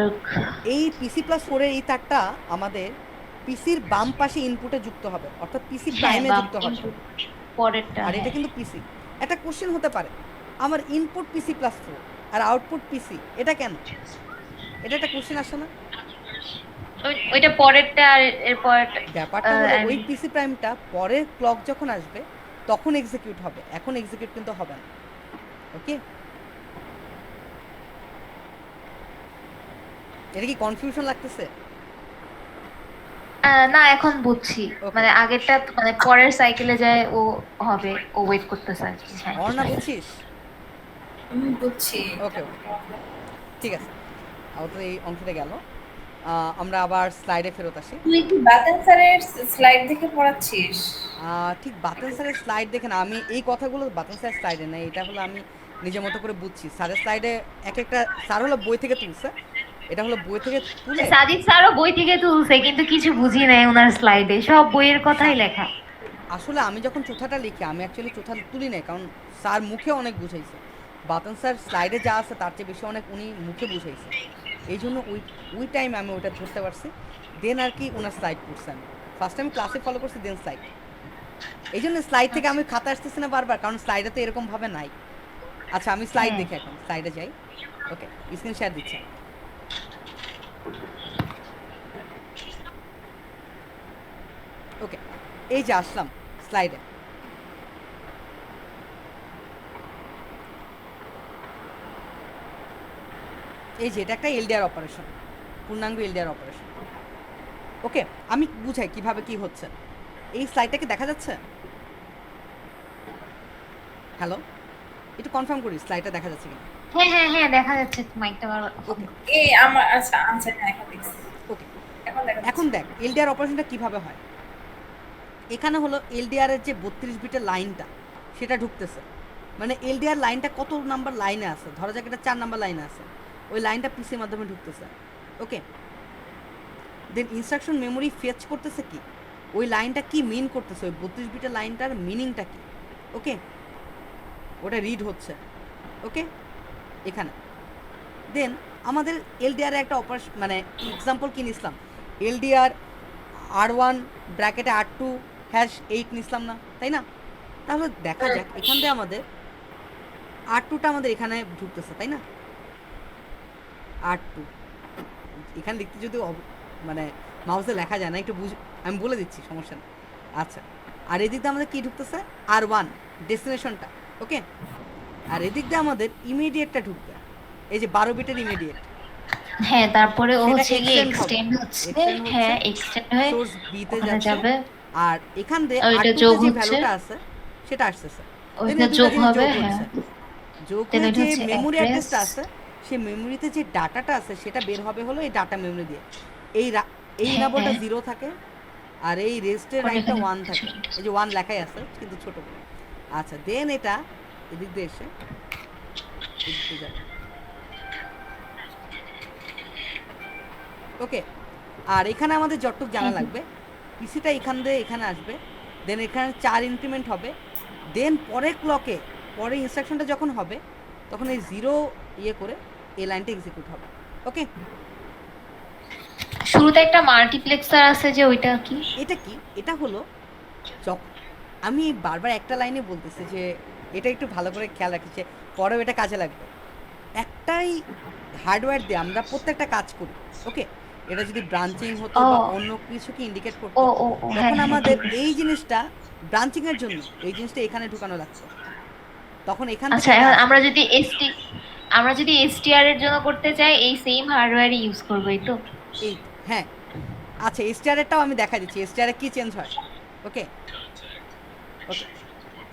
এই পিসি প্লাস 4 এর এই তারটা আমাদের পিসির বাম পাশে ইনপুটে যুক্ত হবে, অর্থাৎ পিসি হ্যাঁ, প্রাইমে বা যুক্ত হবে। ইনপুট পরেরটা, আর এটা হ্যাঁ। কিন্তু পিসি। একটা কোশ্চেন হতে পারে আমার ইনপুট পিসি প্লাস 4 আর আউটপুট পিসি, এটা কেন? এটা একটা কোশ্চেন আসে না? ওইটা পরেরটা আর এর পরেরটা। ব্যাপারটা হলো ওই পিসি প্রাইমটা পরের ক্লক যখন আসবে তখন এক্সিকিউট হবে, এখন এক্সিকিউট কিন্তু হবে না। ওকে, এটা কি কনফিউশন লাগতেছে? না, এখন বুঝছি। Okay. মানে আগেরটা মানে পরের সাইকেলে যায় ও হবে, ও ওয়েট করতেছে আর কি। হ্যাঁ, অর্ণা বুঝছিস? বুঝছি। ওকে ওকে, ঠিক আছে, আপাতত এই অংশটা গেল। আমরা আবার স্লাইডে ফেরত আসি। তুই কি বাতেন স্যারের স্লাইড দেখে পড়াচ্ছিস? ঠিক বাতেন স্যারের স্লাইড দেখে না, আমি এই কথাগুলো বাতেন স্যারের স্লাইডে না, এটা হলো আমি নিজের মতো করে বুঝছি। স্যারের স্লাইডে এক একটা স্যার হলো বই থেকে তুলছে, এটা হলো বই থেকে তুলে। সাজিদ স্যারও বই থেকে তুলছে, কিন্তু কিছু বুঝি নাই ওনার স্লাইডে, সব বইয়ের কথাই লেখা। আসলে আমি যখন চোথাটা লিখি আমি অ্যাকচুয়ালি চোথা তুলি নাই, কারণ স্যার মুখে অনেক বুঝাইছে। বাতন স্যার স্লাইডে যা আছে তার চেয়ে বেশি অনেক উনি মুখে বুঝাইছে, এই জন্য ওই টাইমে আমি ওইটা ধরতে পারছি। দেন আর কি ওনার স্লাইড পড়ছি আমি ফার্স্ট টাইম ক্লাসে ফলো করছি, দেন স্লাইড। এই জন্য স্লাইড থেকে আমি খাতা আসতেছি না বারবার, কারণ স্লাইডে তো এরকমভাবে নাই। আচ্ছা, আমি স্লাইড দেখি, এখন স্লাইডে যাই। ওকে, স্ক্রিন শেয়ার দিচ্ছি। ওকে, এই যে আসলাম স্লাইডে। এই যে এটা একটা এলডিআর অপারেশন, পূর্ণাঙ্গ এলডিআর অপারেশন। ওকে, আমি বুঝাই কিভাবে কি হচ্ছে। এই স্লাইডটাকে দেখা যাচ্ছে? হ্যালো, একটু কনফার্ম করি স্লাইডটা দেখা যাচ্ছে কিনা। হ্যাঁ হ্যাঁ হ্যাঁ, দেখা যাচ্ছে, মাইকটা বারবার। ওকে আমার আচ্ছা হ্যাঁ, এখন দেখছি। ওকে, এখন দেখা এখন দেখ এলডিআর অপারেশনটা কিভাবে হয়। এখানে হলো এলডিআর এর যে 32 বিটের লাইনটা সেটা ঢুকতেছে, মানে এলডিআর লাইনটা কত নাম্বার লাইনে আছে, ধরা যাক এটা 4 নাম্বার লাইনে আছে, ওই লাইনটা পিসির মাধ্যমে ঢুকতেছে। ওকে, দেন ইনস্ট্রাকশন মেমোরি ফেচ করতেছে কি, ওই লাইনটা কি মিন করতেছে, ওই 32 বিটের লাইনটার মিনিংটা কি। ওকে, ওটা রিড হচ্ছে। ওকে, এখানে দেন আমাদের এলডিআর একটা অপারেশন, মানে এক্সাম্পল কি নিছিলাম, এলডিআর R1 ব্র্যাকেটে R2 #8 নিছিলাম না, তাই না? তাহলে দেখা যাক এখান দিয়ে আমাদের R2টা আমাদের এখানে ঢুকতেছে, তাই না? R2 এখানে লিখতে যদি মানে মাউসে লেখা যায় না, একটু আমি বলে দিচ্ছি, সমস্যা নেই। আচ্ছা, আর এদিক দিয়ে আমাদের কি ঢুকতেছে? R1 ডেস্টিনেশনটা, ওকে। আর এদিক দিয়ে আমাদের ইমিডিয়েটটা ঢুকবে, এই যে 12 বিটের ইমিডিয়েট, হ্যাঁ, তারপরে ও সেটা হচ্ছে গিয়ে এক্সটেন্ড হবে। এক্সটেন্ড হচ্ছে, এক্সটেন্ড হ্যাঁ হচ্ছে, এক্সটেন্ড হয়ে সোর্স বিতে ওখানে যাচ্ছে, যাবে, আর এখান দিয়ে আর ওইটা R2 যোগ তে যে হচ্ছে, ভ্যালুটা আছে সেটা আসতেছে, দেন ওইটা এই দুটো যোগ জিনিস হবে, যোগ হ্যাঁ, হচ্ছে, যোগ দেন হয়ে ওইটা যে হচ্ছে মেমোরি অ্যাড্রেস। অ্যাড্রেসটা আছে, সেই মেমোরিতে যে ডাটাটা আছে সেটা বের হবে হলো এই ডাটা মেমোরি দিয়ে। এই এই হ্যাঁ নাম্বারটা 0 থাকে, আর এই রেস্টের ওর রাইটটা এখানে 1 থাকে, এই যে 1 লেখাই আছে কিন্তু ছোট করে। আচ্ছা, দেন এটা এদিক দিয়ে এসে এদিক দিয়ে যাবে, ওকে। আর এখানে আমাদের যতটুক জানা লাগবে, পিসিটা এখান দিয়ে এখানে আসবে, দেন এখানে 4 ইনক্রিমেন্ট হবে, দেন পরের ক্লকে পরের ইনস্ট্রাকশনটা যখন হবে তখন এই 0 ইয়ে করে এই লাইনটা এক্সিকিউট হবে, ওকে। শুরুতে একটা মাল্টিপ্লেক্সার আছে যে ওইটা কি? এটা কি? এটা হলো আমি বারবার একটা লাইনে বলতেছি যে এটা একটু ভালো করে খেয়াল রাখি যে পরেও এটা কাজে লাগবে। একটাই হার্ডওয়্যার দিয়ে আমরা প্রত্যেকটা কাজ করি, ওকে। এটা যদি ব্রাঞ্চিং হতো ও বা অন্য কিছুকে ইন্ডিকেট করতো, ও ও ও, হ্যাঁ তখন হ্যাঁ, আমাদের ঠিক আছে। এই জিনিসটা ব্রাঞ্চিং এর জন্য এই জিনিসটা এখানে ঢুকানো লাগতো, তখন এখান থেকে আচ্ছা, এটা এখন আসতো। আমরা যদি এসটিআর এর জন্য করতে চাই এই সেম হার্ডওয়্যারই ইউজ করবো, এই তো? এই, হ্যাঁ। আচ্ছা, এসটিআরটাও আমি দেখা দিচ্ছি এসটিআর কি চেঞ্জ হয়, ওকে। ওকে,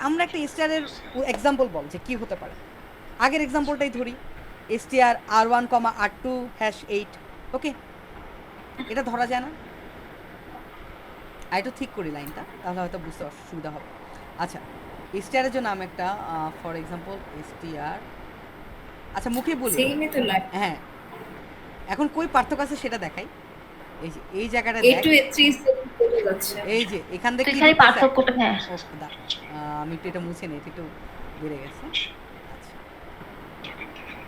আমরা একটা এসটিআর এক্সাম্পল বল যে কি হতে পারে। আগের এক্সাম্পলটাই ধরি, এসটিআর R1, R2 #8, ওকে। এটা ধরা যায় না? আর একটু ঠিক করি লাইনটা, তাহলে হয়তো বুঝতে অসুবিধা হবে। আচ্ছা, এসটিআরের জন্য আমি একটা ফর এক্সাম্পল এসটিআর, আচ্ছা মুখে বলি, সেমই তো লাগে। হ্যাঁ। এখন কই পার্থক্য আছে সেটা দেখাই, এই যে এই জায়গাটা দেখ, A2 A3 চলে যাচ্ছে। এই যে এখান থেকে তুই কি খালি ঢুকতেছে? পার্থক্যটা, হ্যাঁ ও খোদা, আমি একটু এটা মুছে নিই, এটা একটু বেড়ে গেছে। আচ্ছা,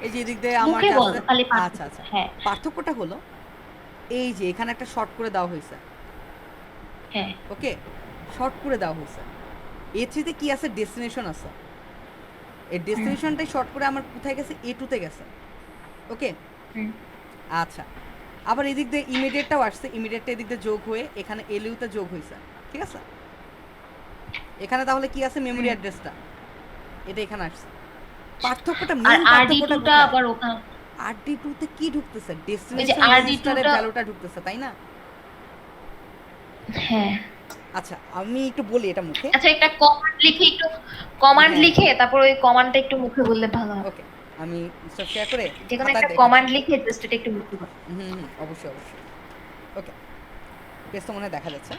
এই যে এদিক দিয়ে আমার মুখে বল, যাচ্ছে। খালি আচ্ছা আচ্ছা, হ্যাঁ পার্থক্যটা হলো এই যে এখানে একটা শর্ট করে দেওয়া হয়েছে, হ্যাঁ, ওকে, শর্ট করে দেওয়া হয়েছে। A3-তে কি আছে? ডেস্টিনেশন আছে, এই ডেস্টিনেশনটাই শর্ট করে আমার কোথায় গেছে? A2-তে গেছে, ওকে। হুম। আচ্ছা, আবার এদিক দিয়ে ইমিডিয়েটটাও আসছে, ইমিডিয়েটটা এদিক দিয়ে যোগ হয়ে এখানে LU-তে যোগ হয়েছে, ঠিক আছে। এখানে তাহলে কি আছে? মেমোরি অ্যাড্রেসটা এটা এখানে আসছে। পার্থক্যটা, আর মেইন পার্থক্যটা RD2টা কোথায়? আবার ওখানে, RD2-তে কি ঢুকতেছে? ওই যে ডেস্টিনেশন রেজিস্টারের RD2টা, ভ্যালুটা ঢুকতেছে, তাই না? হ্যাঁ। আচ্ছা, আমি একটু বলি এটা মুখে, আচ্ছা, একটা কমান্ড লিখে একটু, কমান্ড হ্যাঁ লিখে তারপর ওই কমান্ডটা একটু মুখে বললে ভালো হয়। ওকে। আমি স্টপ শেয়ার করে যে কোনো খাতায় একটা দেখাচ্ছি। কমান্ড লিখে জাস্ট এটা একটু মুখে বল। হুম, অবশ্যই অবশ্যই, ওকে। পেজ তো মনে হয় দেখা যাচ্ছে।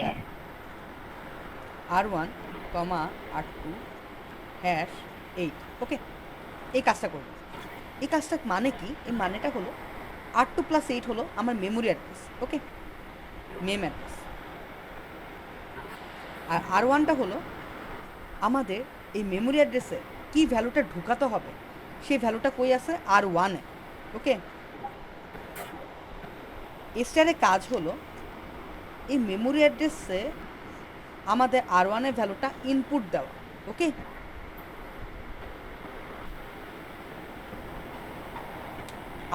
হ্যাঁ। R1, R2 #8, ওকে। এই কাজটা করব। এই কাজটা মানে কি? এই মানেটা হলো R2 + 8 হলো আমার মেমোরি অ্যাড্রেস, ওকে, মেম অ্যাড্রেস। আর R1টা হলো আমাদের এই মেমোরি অ্যাড্রেসে কি ভ্যালুটা ঢুকাতে হবে সেই ভ্যালুটা কই আছে? R1-এ, ওকে। এসটিআরের কাজ হলো এই মেমোরি অ্যাড্রেসে আমাদের R1-এর ভ্যালুটা ইনপুট দেওয়া, ওকে।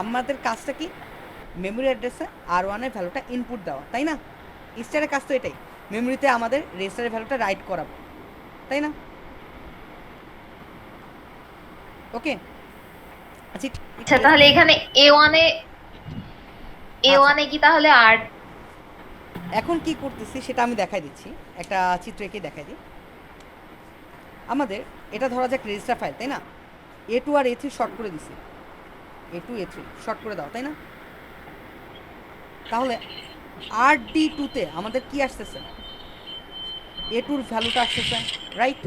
আমাদের কাজটা কি? মেমোরি অ্যাড্রেসে R1-এর ভ্যালুটা ইনপুট দেওয়া, তাই না? এসটিআরের কাজ তো এটাই, মেমোরিতে আমাদের রেজিস্টারের ভ্যালুটা রাইট করাবো, তাই না? ওকে। আচ্ছা, আচ্ছা, তাহলে এখানে A1 এ, A1 এ কি তাহলে আর এখন কি করতেছি সেটা আমি দেখাই দিচ্ছি, একটা চিত্র এঁকে দেখাই দিই। আমাদের এটা ধরা যাক রেজিস্টার ফাইল, তাই না? A2 আর A3 শর্ট করে দিছি, A2 A3 শর্ট করে দাও, তাই না? তাহলে RD2-তে আমাদের কি আসতেছে? A2-র ভ্যালুটা আসতেছে, রাইট?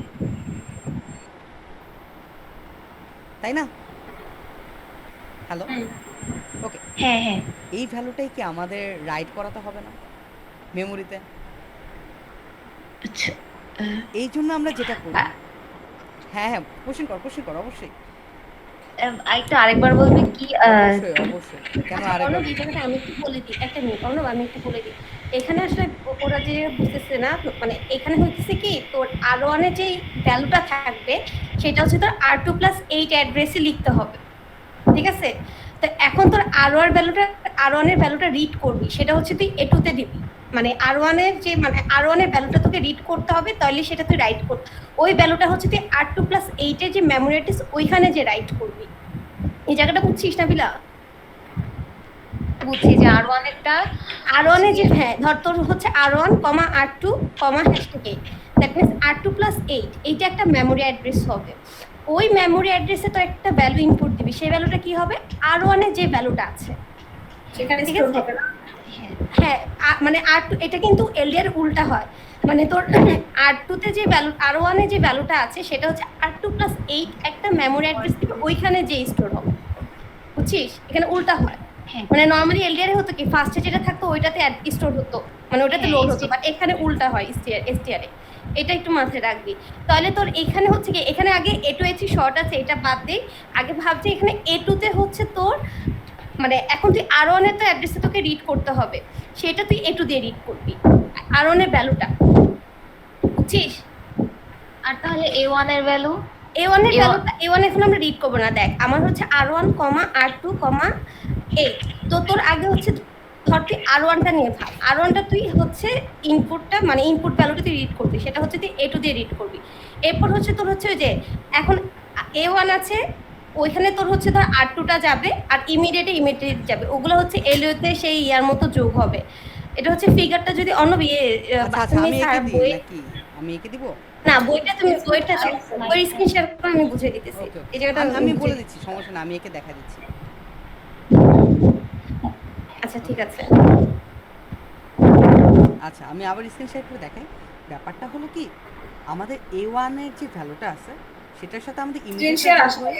তাই না? হ্যালো, ওকে। হ্যাঁ হ্যাঁ, এই ভ্যালুটাই কি আমাদের রাইট করাতে হবে না মেমোরিতে? আচ্ছা, এই জন্য আমরা যেটা করি, আ- হ্যাঁ হ্যাঁ, কোশ্চেন কর অবশ্যই একটু আরেকবার বলবে কি? অবশ্যই অবশ্যই, কেন আরেকবার অর্ণব, এই বলবো? জায়গাটা আমি একটু বলে দিই, একটা মিনিট অর্ণব, আমি একটু বলে দিই। এখানে আসলে ওরা যে বুঝতেছে না, মানে এখানে হইতেছে কি তোর R1 এর যে ভ্যালুটা থাকবে সেটা হচ্ছে তোর R2+8 অ্যাড্রেসে লিখতে হবে, ঠিক আছে? তো এখন তোর R1 এর ভ্যালুটা রিড করবি, সেটা হচ্ছে তুই A2 তে দিবি। মানে R1 এর ভ্যালুটা তোকে রিড করতে হবে, তাহলে সেটা তুই রাইট কর। ওই ভ্যালুটা হচ্ছে তুই R2+8 এর যে মেমোরি অ্যাড্রেস ওইখানে যে রাইট করবি। এই জায়গাটা বুঝছিস না বিলা? বুঝছি যে R1 এরটা R1 এ যে হ্যাঁ ধর তোর হচ্ছে R1, R2, #8, that means R2+8, এইটা একটা মেমোরি অ্যাড্রেস হবে। ওই মেমোরি অ্যাড্রেসে তো একটা ভ্যালু ইনপুট দিবি, সেই ভ্যালুটা কি হবে? R1 এর যে ভ্যালুটা আছে সেখানে ঠিক স্টোর আছে? হবে না। হ্যাঁ মানে R2, এটা কিন্তু এলডিআর উল্টা হয়। মানে তোর R2 তে যে ভ্যালু, R1 এ যে ভ্যালুটা আছে সেটা হচ্ছে R2+8 একটা মেমোরি অ্যাড্রেস দিবে, ওইখানে যে স্টোর হবে, বুঝছিস? এখানে উল্টা হয়। হ্যাঁ মানে নরমালি এলডিআর হতো কি ফার্স্টে যেটা থাকতো ওইটাতে স্টোর হতো, মানে ওটাতে হ্যাঁ, লোড হতো, STR বাট এখানে উল্টা হয় এসটিআর এ। এটা একটু মাথায় রাখবি। তাহলে তোর এখানে হচ্ছে কি, এখানে আগে A2 A3 শর্ট আছে, এটা বাদ দে। আগে ভাবছি এখানে A2 তে হচ্ছে তোর, মানে এখন তুই R1 এর তো অ্যাড্রেসে তোকে রিড করতে হবে, সেটা তুই A2 দিয়ে রিড করবি R1 এর ভ্যালুটা, বুঝছিস? আর তাহলে A1 এর ভ্যালু? A1 এর A1 ভ্যালুটা, A1 এখন আমরা রিড করবো না। দেখ আমার হচ্ছে R1, R2, 8। তো তোর আগে হচ্ছে ধর তুই R1 টা নিয়ে ভাব, R1 টা তুই হচ্ছে ইনপুটটা, মানে ইনপুট ভ্যালুটা তুই রিড করবি, সেটা হচ্ছে তুই A2 দিয়ে রিড করবি। এরপর হচ্ছে তোর হচ্ছে ওই যে এখন A1 আছে, ওইখানে তোর হচ্ছে ধর R2 টা যাবে, আর ইমিডিয়েট যাবে, ওগুলো হচ্ছে এলইউ তে সেই ইয়ার মতো যোগ হবে। এটা হচ্ছে ফিগারটা যদি অন্য আচ্ছা আচ্ছা, আমি এঁকে দিই নাকি? আমি এঁকে দিব? না বইটা তুমি বইটা বই স্ক্রিন শেয়ার করে আমি বুঝিয়ে দিতেছি। ওকে এই জায়গাটা আমি বলে দিচ্ছি, সমস্যা না, আমি এঁকে দেখা দিচ্ছি। আচ্ছা ঠিক আছে। আচ্ছা আমি আবার স্ক্রিন শেয়ার করে দেখাই। ব্যাপারটা হলো কি, আমাদের A1 এর যে ভ্যালুটা আছে সেটার সাথে আমাদের স্ক্রিন ইমিডিয়েট শেয়ার আসবে।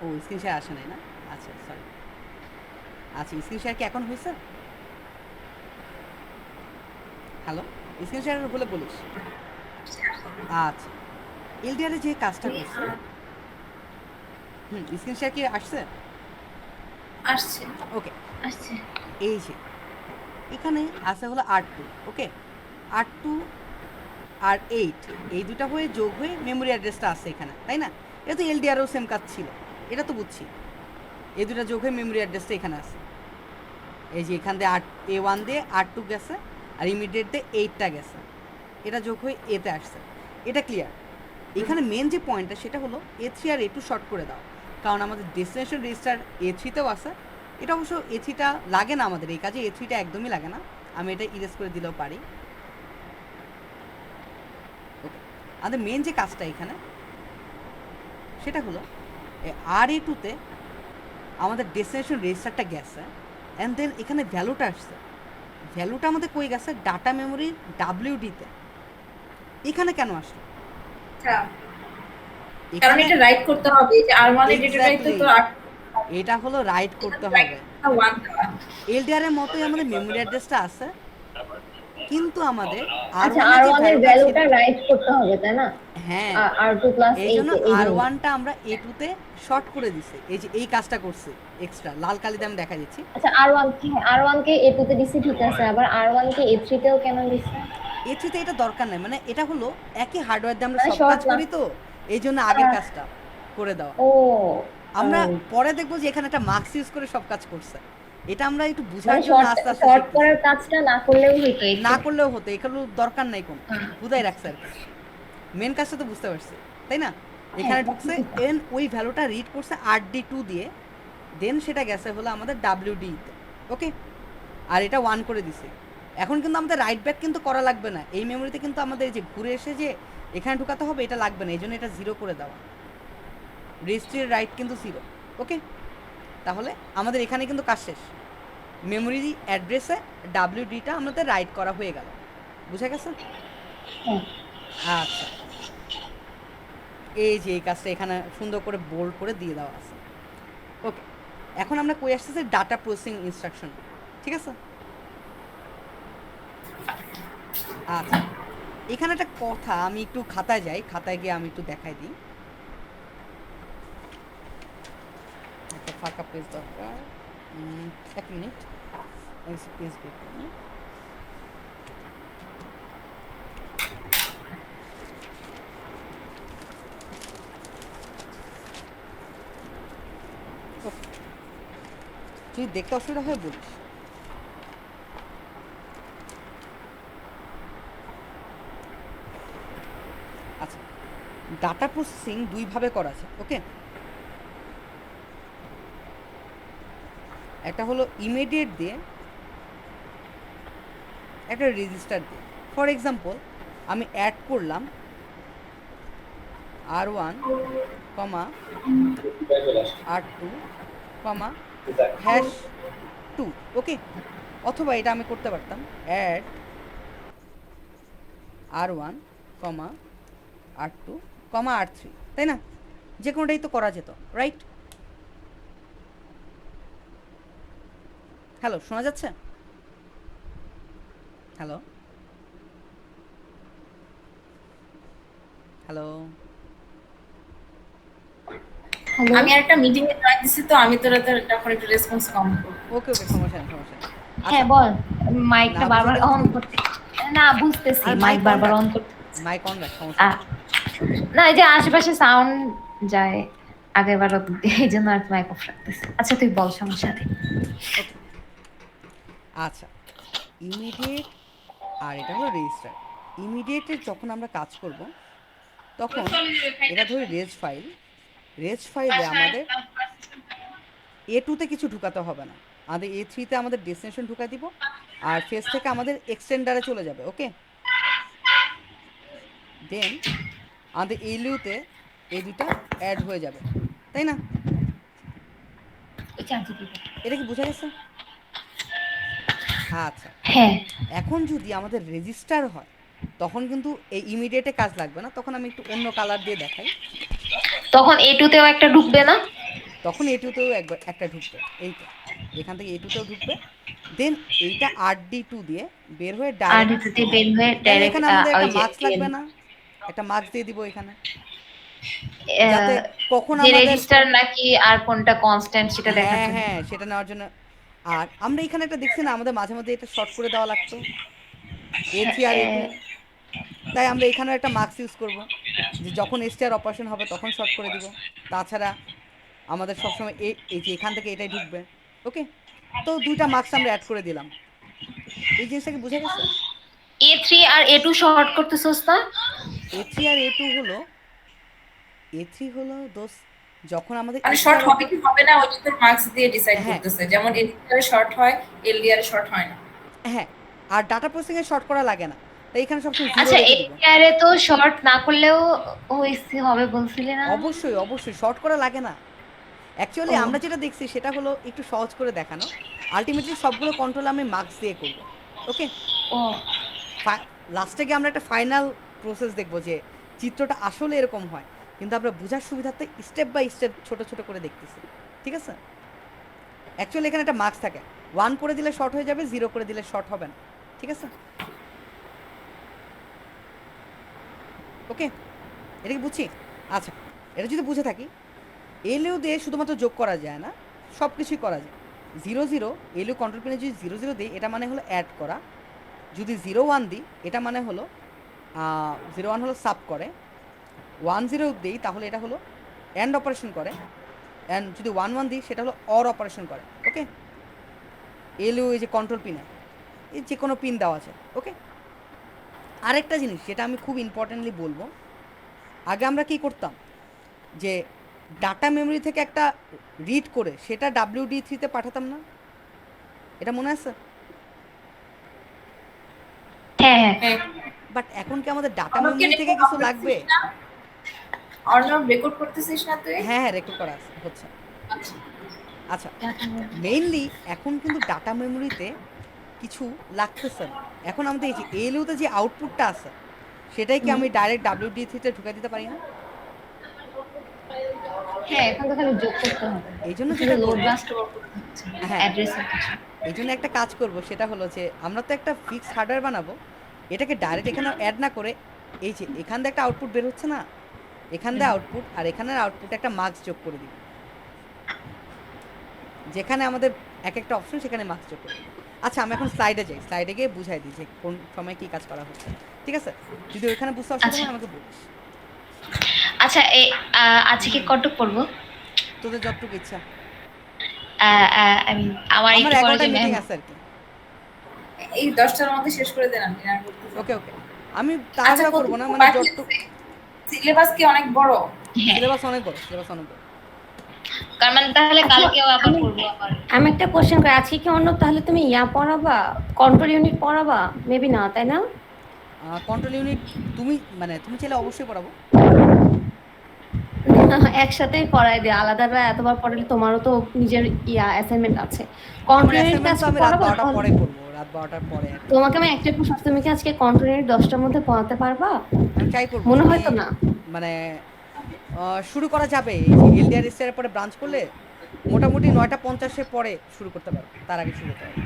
ও স্ক্রিন শেয়ার আসে নাই না? আচ্ছা সরি। আচ্ছা স্ক্রিন শেয়ার কি এখন হয়েছে? হ্যালো, স্ক্রিন শেয়ার হলে বলিস। আচ্ছা এলডিআর যে কাজটা করছে, স্ক্রিন শেয়ার কি আসছে? আসছে। ওকে, আসছে। এই যে এখানে আছে হলো R2, ওকে, R2 আর 8 এই দুটা হয়ে যোগ হয়ে মেমোরি অ্যাড্রেসটা আছে এখানে, তাই না? এটা তো এলডিআরও সেম কাজ ছিল, এটা তো বুঝছি। এই দুটা যোগ হয়ে মেমোরি অ্যাড্রেসটা এখানে আছে। এই যে এখান দিয়ে A1 দিয়ে R2 গেছে, আর ইমিডিয়েট দিয়ে 8টা গেছে, এটা যোগ হয়ে এতে আসছে। এটা ক্লিয়ার। এখানে মেন যে পয়েন্টটা সেটা হলো A3 আর A2 শর্ট করে দাও, কারণ আমাদের ডেস্টিনেশন রেজিস্টার A3তেও আছে। এটা অবশ্য A3টা লাগে না আমাদের এই কাজে, A3টা একদমই লাগে না, আমি এটা ইরেজ করে দিলেও পারি। ওকে, আমাদের মেন যে কাজটা এখানে সেটা হলো RA2তে আমাদের ডেস্টিনেশন রেজিস্টারটা গেছে, অ্যান্ড দেন এখানে ভ্যালুটা আসছে। ভ্যালুটা আমাদের কই গেছে? ডাটা মেমোরি WDতে। এখানে কেন আসলো? আচ্ছা, কারণ এটা রাইট করতে হবে, যে R1 এর ডেটাটাই তো এটা হলো রাইট করতে হবে। 1 দেওয়া। এলডিআর এর মতোই আমাদের মেমোরি অ্যাড্রেসটা আছে, কিন্তু আমাদের আচ্ছা R1 এর যে R1 এর ভ্যালুটা ছিল, ভ্যালুটা রাইট করতে হবে তাই না? হ্যাঁ, R2+8 এই জন্য এই জন্য। R1টা আমরা A2তে শর্ট করে দিছি। এই যে এই কাজটা করছে এক্সট্রা লাল কালিতে আমি দেখা দিচ্ছি। আচ্ছা R1 কে A2 তে দিছি ঠিক আছে, আবার R1 কে A3 তেও কেন দিছি? A3তে এটা দরকার নাই, মানে এটা হলো একই হার্ডওয়্যার দিয়ে আমরা মানে সব short কাজ না। করি, তো এই জন্য আগের কাজটা করে দেওয়া। ও আমরা পরে দেখবো যে এখানে একটা মার্কস ইউজ করে সব কাজ করছে, এটা আমরা একটু বুঝার মানে জন্য আস্তে আস্তে শর্ট শিখতেছি। করার কাজটা না করলেও হইতো না করলেও হতো, এখানে দরকার নাই কোনো, বুঝাই রাখছে আর কি। মেন কাজটা তো বুঝতে পারছি, তাই না? এখানে ঢুকছে, দেন ওই ভ্যালুটা রিড করছে RD2 দিয়ে, দেন সেটা গেছে হলো আমাদের WD-তে, ওকে, আর এটা 1 করে দিছে। এখন কিন্তু আমাদের রাইট ব্যাক কিন্তু করা লাগবে না, এই মেমোরিতে কিন্তু আমাদের এই যে ঘুরে এসে যে এখানে ঢুকাতে হবে এটা লাগবে না, এই জন্য এটা 0 করে দেওয়া। রেজিস্ট্রির রাইট কিন্তু 0, ওকে। তাহলে আমাদের এখানে কিন্তু কাজ শেষ, মেমোরি অ্যাড্রেসে WD-টা আমাদের রাইট করা হয়ে গেল, বুঝা গেছে? আচ্ছা, এই যে এই কাজটা এখানে সুন্দর করে বোল্ড করে দিয়ে দেওয়া আছে, ওকে। এখন আমরা কই আসতেছি ডাটা প্রসেসিং ইনস্ট্রাকশন, ঠিক আছে? আচ্ছা, এখানে একটা কথা, আমি একটু খাতায় যাই, খাতায় গিয়ে আমি একটু দেখাই দিই। একটা ফাঁকা পেজ দরকার, 1 মিনিট, পেজ বের করি। যদি দেখতে অসুবিধা হয় বলিস। আচ্ছা, ডাটা প্রসেসিং দুইভাবে করা যায়, ওকে। একটা হলো ইমিডিয়েট দিয়ে, একটা রেজিস্টার দিয়ে। ফর এক্সাম্পল আমি অ্যাড করলাম R1, R2, #2, ওকে। অথবা এটা আমি করতে পারতাম অ্যাড R1, R2, R3, তাই না? যে কোনোটাই তো করা যেত, রাইট? হ্যালো, শোনা যাচ্ছে? হ্যালো হ্যালো হ্যালো, আমি একটা মিটিং এ জয়েন দিছি, তো আমি তোরা তোর তখন একটু রেসপন্স কম করব। ওকে ওকে, সমস্যা নেই সমস্যা নেই। হ্যাঁ আচ্ছা, বল, মাইকটা না বারবার বুঝলে অন করতে, না বুঝতেছি, আর মাইক মাইক বারবার অন অন রাখ, করতে। মাইক অন রাখ, সমস্যা আহ, নেই। না এই যে আশেপাশে সাউন্ড যায় আগের বারও, এই জন্য আর মাইক অফ রাখতেছি। আচ্ছা তুই বল, সমস্যা নেই। ওকে, আচ্ছা, ইমিডিয়েট আর এটা হলো রেজিস্টার। ইমিডিয়েটের যখন আমরা কাজ করব তখন এটা ধরি রেজ ফাইলে আমাদের A2-তে কিছু ঢুকাতে হবে না, আমাদের A3-তে আমাদের ডেস্টিনেশন ঢুকা দিব, আর ফেস থেকে আমাদের এক্সটেন্ডারে চলে যাবে, ওকে। দেন আমাদের এলিউতে এই দুটা অ্যাড হয়ে যাবে, তাই না? এই চার্জি দিবো। এটা কি বোঝা গেছে? আচ্ছা, হ্যাঁ, এখন যদি আমাদের রেজিস্টার হয় তখন কিন্তু এই ইমিডিয়েটে কাজ লাগবে না, তখন আমি একটু অন্য কালার দিয়ে দেখাই। তখন A2-তেও একটা ঢুকবে না? তখন A2-তেও একবার একটা ঢুকবে, এই তো এখান থেকে A2-তেও ঢুকবে। দেন এইটা RD2 দিয়ে বের হয়ে আর ডাইরেক্ট, দুটোতে বের হয়ে তাহলে ডাইরেক্ট এখানে আমাদের ওই একটা যে মার্কস লাগবে না? একটা মার্কস দিয়ে দিব এখানে, যাতে আহ, কখন যে আমাদের, রেজিস্টার নাকি আর কোনটা কনস্ট্যান্ট সেটা দেখার হ্যাঁ জন্য। হ্যাঁ সেটা নেওয়ার জন্য। আর আমরা এখানে একটা দেখছি না, আমাদের মাঝে মধ্যে এটা শর্ট করে দেওয়া লাগতো A3 আর A2, তাই আমরা এখানেও একটা মার্কস ইউজ করব, যে যখন STR অপারেশন হবে তখন শর্ট করে দিব। তাছাড়া আমাদের সবসময় এই যে এখান থেকে এটাই ঢুকবে, ওকে। তো দুইটা মার্কস আমরা অ্যাড করে দিলাম। এই জিনিসটা কি বোঝা গেছে? A3 আর A2 শর্ট করতেছস না? A3 আর A2 হলো, A3 হলো দোষ যখন আমাদের মানে STR শর্ট হবে কি হবে না ওইটা তোর মার্কস দিয়ে ডিসাইড হ্যাঁ করতেছে, যেমন এডিটারে শর্ট হয়, এলডিআর শর্ট হয় না। হ্যাঁ, আর ডাটা প্রসেসিংয়ে শর্ট করা লাগে না, তাই এখানে সবসময় জিরো আচ্ছা, রেখে দিব। ATR এ তো শর্ট না করলেও হইছে, হবে বলছিলি না? অবশ্যই অবশ্যই শর্ট করা লাগে না। অ্যাকচুয়ালি ও। আমরা যেটা দেখছি সেটা হলো একটু সহজ করে দেখানো। আলটিমেটলি সবগুলো কন্ট্রোল আমি মার্কস দিয়ে করব, ওকে। ও লাস্টে গিয়ে আমরা একটা ফাইনাল প্রসেস দেখব যে চিত্রটা আসলে এরকম হয়, কিন্তু আমরা বোঝার সুবিধার্থে স্টেপ বাই স্টেপ ছোট ছোট করে দেখতেছি, ঠিক আছে? অ্যাকচুয়ালি এখানে একটা মার্কস থাকে, 1 করে দিলে শর্ট হয়ে যাবে, 0 করে দিলে শর্ট হবে না, ঠিক আছে? ওকে, এটা কি বুঝছি? আচ্ছা, এটা যদি বুঝে থাকি, এলইউ দিয়ে শুধুমাত্র যোগ করা যায় না, সব কিছুই করা যায়। 0 0 এলইউ কন্ট্রোল পিনে যদি 0 0 দিই, এটা মানে হলো অ্যাড করা। যদি 0 1 দিই, এটা মানে হলো 0 1 হলো সাব করে। 1 0 দিই তাহলে এটা হলো অ্যান্ড অপারেশন করে। অ্যান্ড যদি 1 1 দিই সেটা হলো অর অপারেশন করে, ওকে। এলইউ এই যে কন্ট্রোল পিনে এই যে কোনো পিন দেওয়া আছে, ওকে। আরেকটা জিনিস যেটা আমি খুব ইম্পর্টেন্টলি বলবো, আগে আমরা কী করতাম, যে ডাটা মেমরি থেকে একটা রিড করে সেটা WD3-তে পাঠাতাম না? এটা মনে আছে? হ্যাঁ হ্যাঁ। হ্যাঁ, বাট এখন কি আমাদের ডাটা আমাকে মেমরি থেকে কিছু লাগবে? অর্ণব রেকর্ড করতেছিস না তুই? হ্যাঁ হ্যাঁ, রেকর্ড করা হচ্ছে। আচ্ছা, মেইনলি এখন কিন্তু ডাটা মেমরিতে কিছু লাগতেছে না। এখন আমাদের এই যে এলইউতে যে আউটপুটটা আছে সেটাই কি আমি ডাইরেক্ট WD3-তে ঢুকে দিতে পারি না? হ্যাঁ, এখন তো খালি যোগ করতে হবে। এই জন্য শুধু যেটা লোড করবো, বাস্ট করতে হচ্ছে হ্যাঁ অ্যাড্রেসের কিছু। এই জন্য একটা কাজ করব, সেটা হলো যে আমরা তো একটা ফিক্স হার্ডওয়্যার বানাবো, এটাকে ডাইরেক্ট এখানে অ্যাড না করে এই যে এখান দিয়ে একটা আউটপুট বের হচ্ছে না, এখান দিয়ে আউটপুট আর এখানের আউটপুটে একটা মার্কস যোগ করে দিই, যেখানে আমাদের এক একটা অপশন সেখানে মার্কস যোগ করে দিই। আচ্ছা, আমি এখন স্লাইডে যাই, স্লাইডে গিয়ে বুঝাই দিই যে কোন সময় কী কাজ করা হচ্ছে, ঠিক আছে? যদি ওইখানে বুঝতে অসুবিধা হয় আমাকে বলিস, আচ্ছা, আজকে কত পড়বো? তোদের যতটুকু ইচ্ছা। আমার আমার একটু পরে 11টায় যে মিটিং ম্যাম আছে আর কি। এই 10টার মধ্যে শেষ করে দেন, আমি আর করতেছি না। ওকে ওকে, আমি আচ্ছা, তাড়াহুড়া করবো না, মানে যতটুকু। সিলেবাস কি অনেক বড়? হ্যাঁ, সিলেবাস অনেক বড়, সিলেবাস অনেক বড়। কারণ মানে তাহলে আচ্ছা, কালকেও আবার আমি করবো আবার। আমি একটা কোশ্চেন করি, আজকে কি অন্য তাহলে তুমি পড়াবা, কন্ট্রোল ইউনিট পড়াবা? মেবি না, তাই না? কন্ট্রোল ইউনিট তুমি মানে তুমি চাইলে অবশ্যই পড়াবো। একসাথেই পড়াই দিও, আলাদা আলাদা এতবার পড়ালে তোমারও তো নিজের অ্যাসাইনমেন্ট আছে। আমার কন্ট্রোল ইউনিটটা অ্যাসাইনমেন্ট তো আজকে আমি রাত পড়াবা? 12টার পরে করবো, রাত 12টার পরে আর কি। তোমাকে আমি একটা প্রশ্ন, তুমি কি আজকে কন্ট্রোল ইউনিট 10টার মধ্যে পড়াতে পারবা? আমি ট্রাই করবো মনে যদি হয় তো না। মানে শুরু করা যাবে। এই যে এলডিআর স্টারের পরে ব্রাঞ্চ করলে মোটামুটি 9:50 পরে শুরু করতে পারবো, তার আগে শুরু করতে পারবো।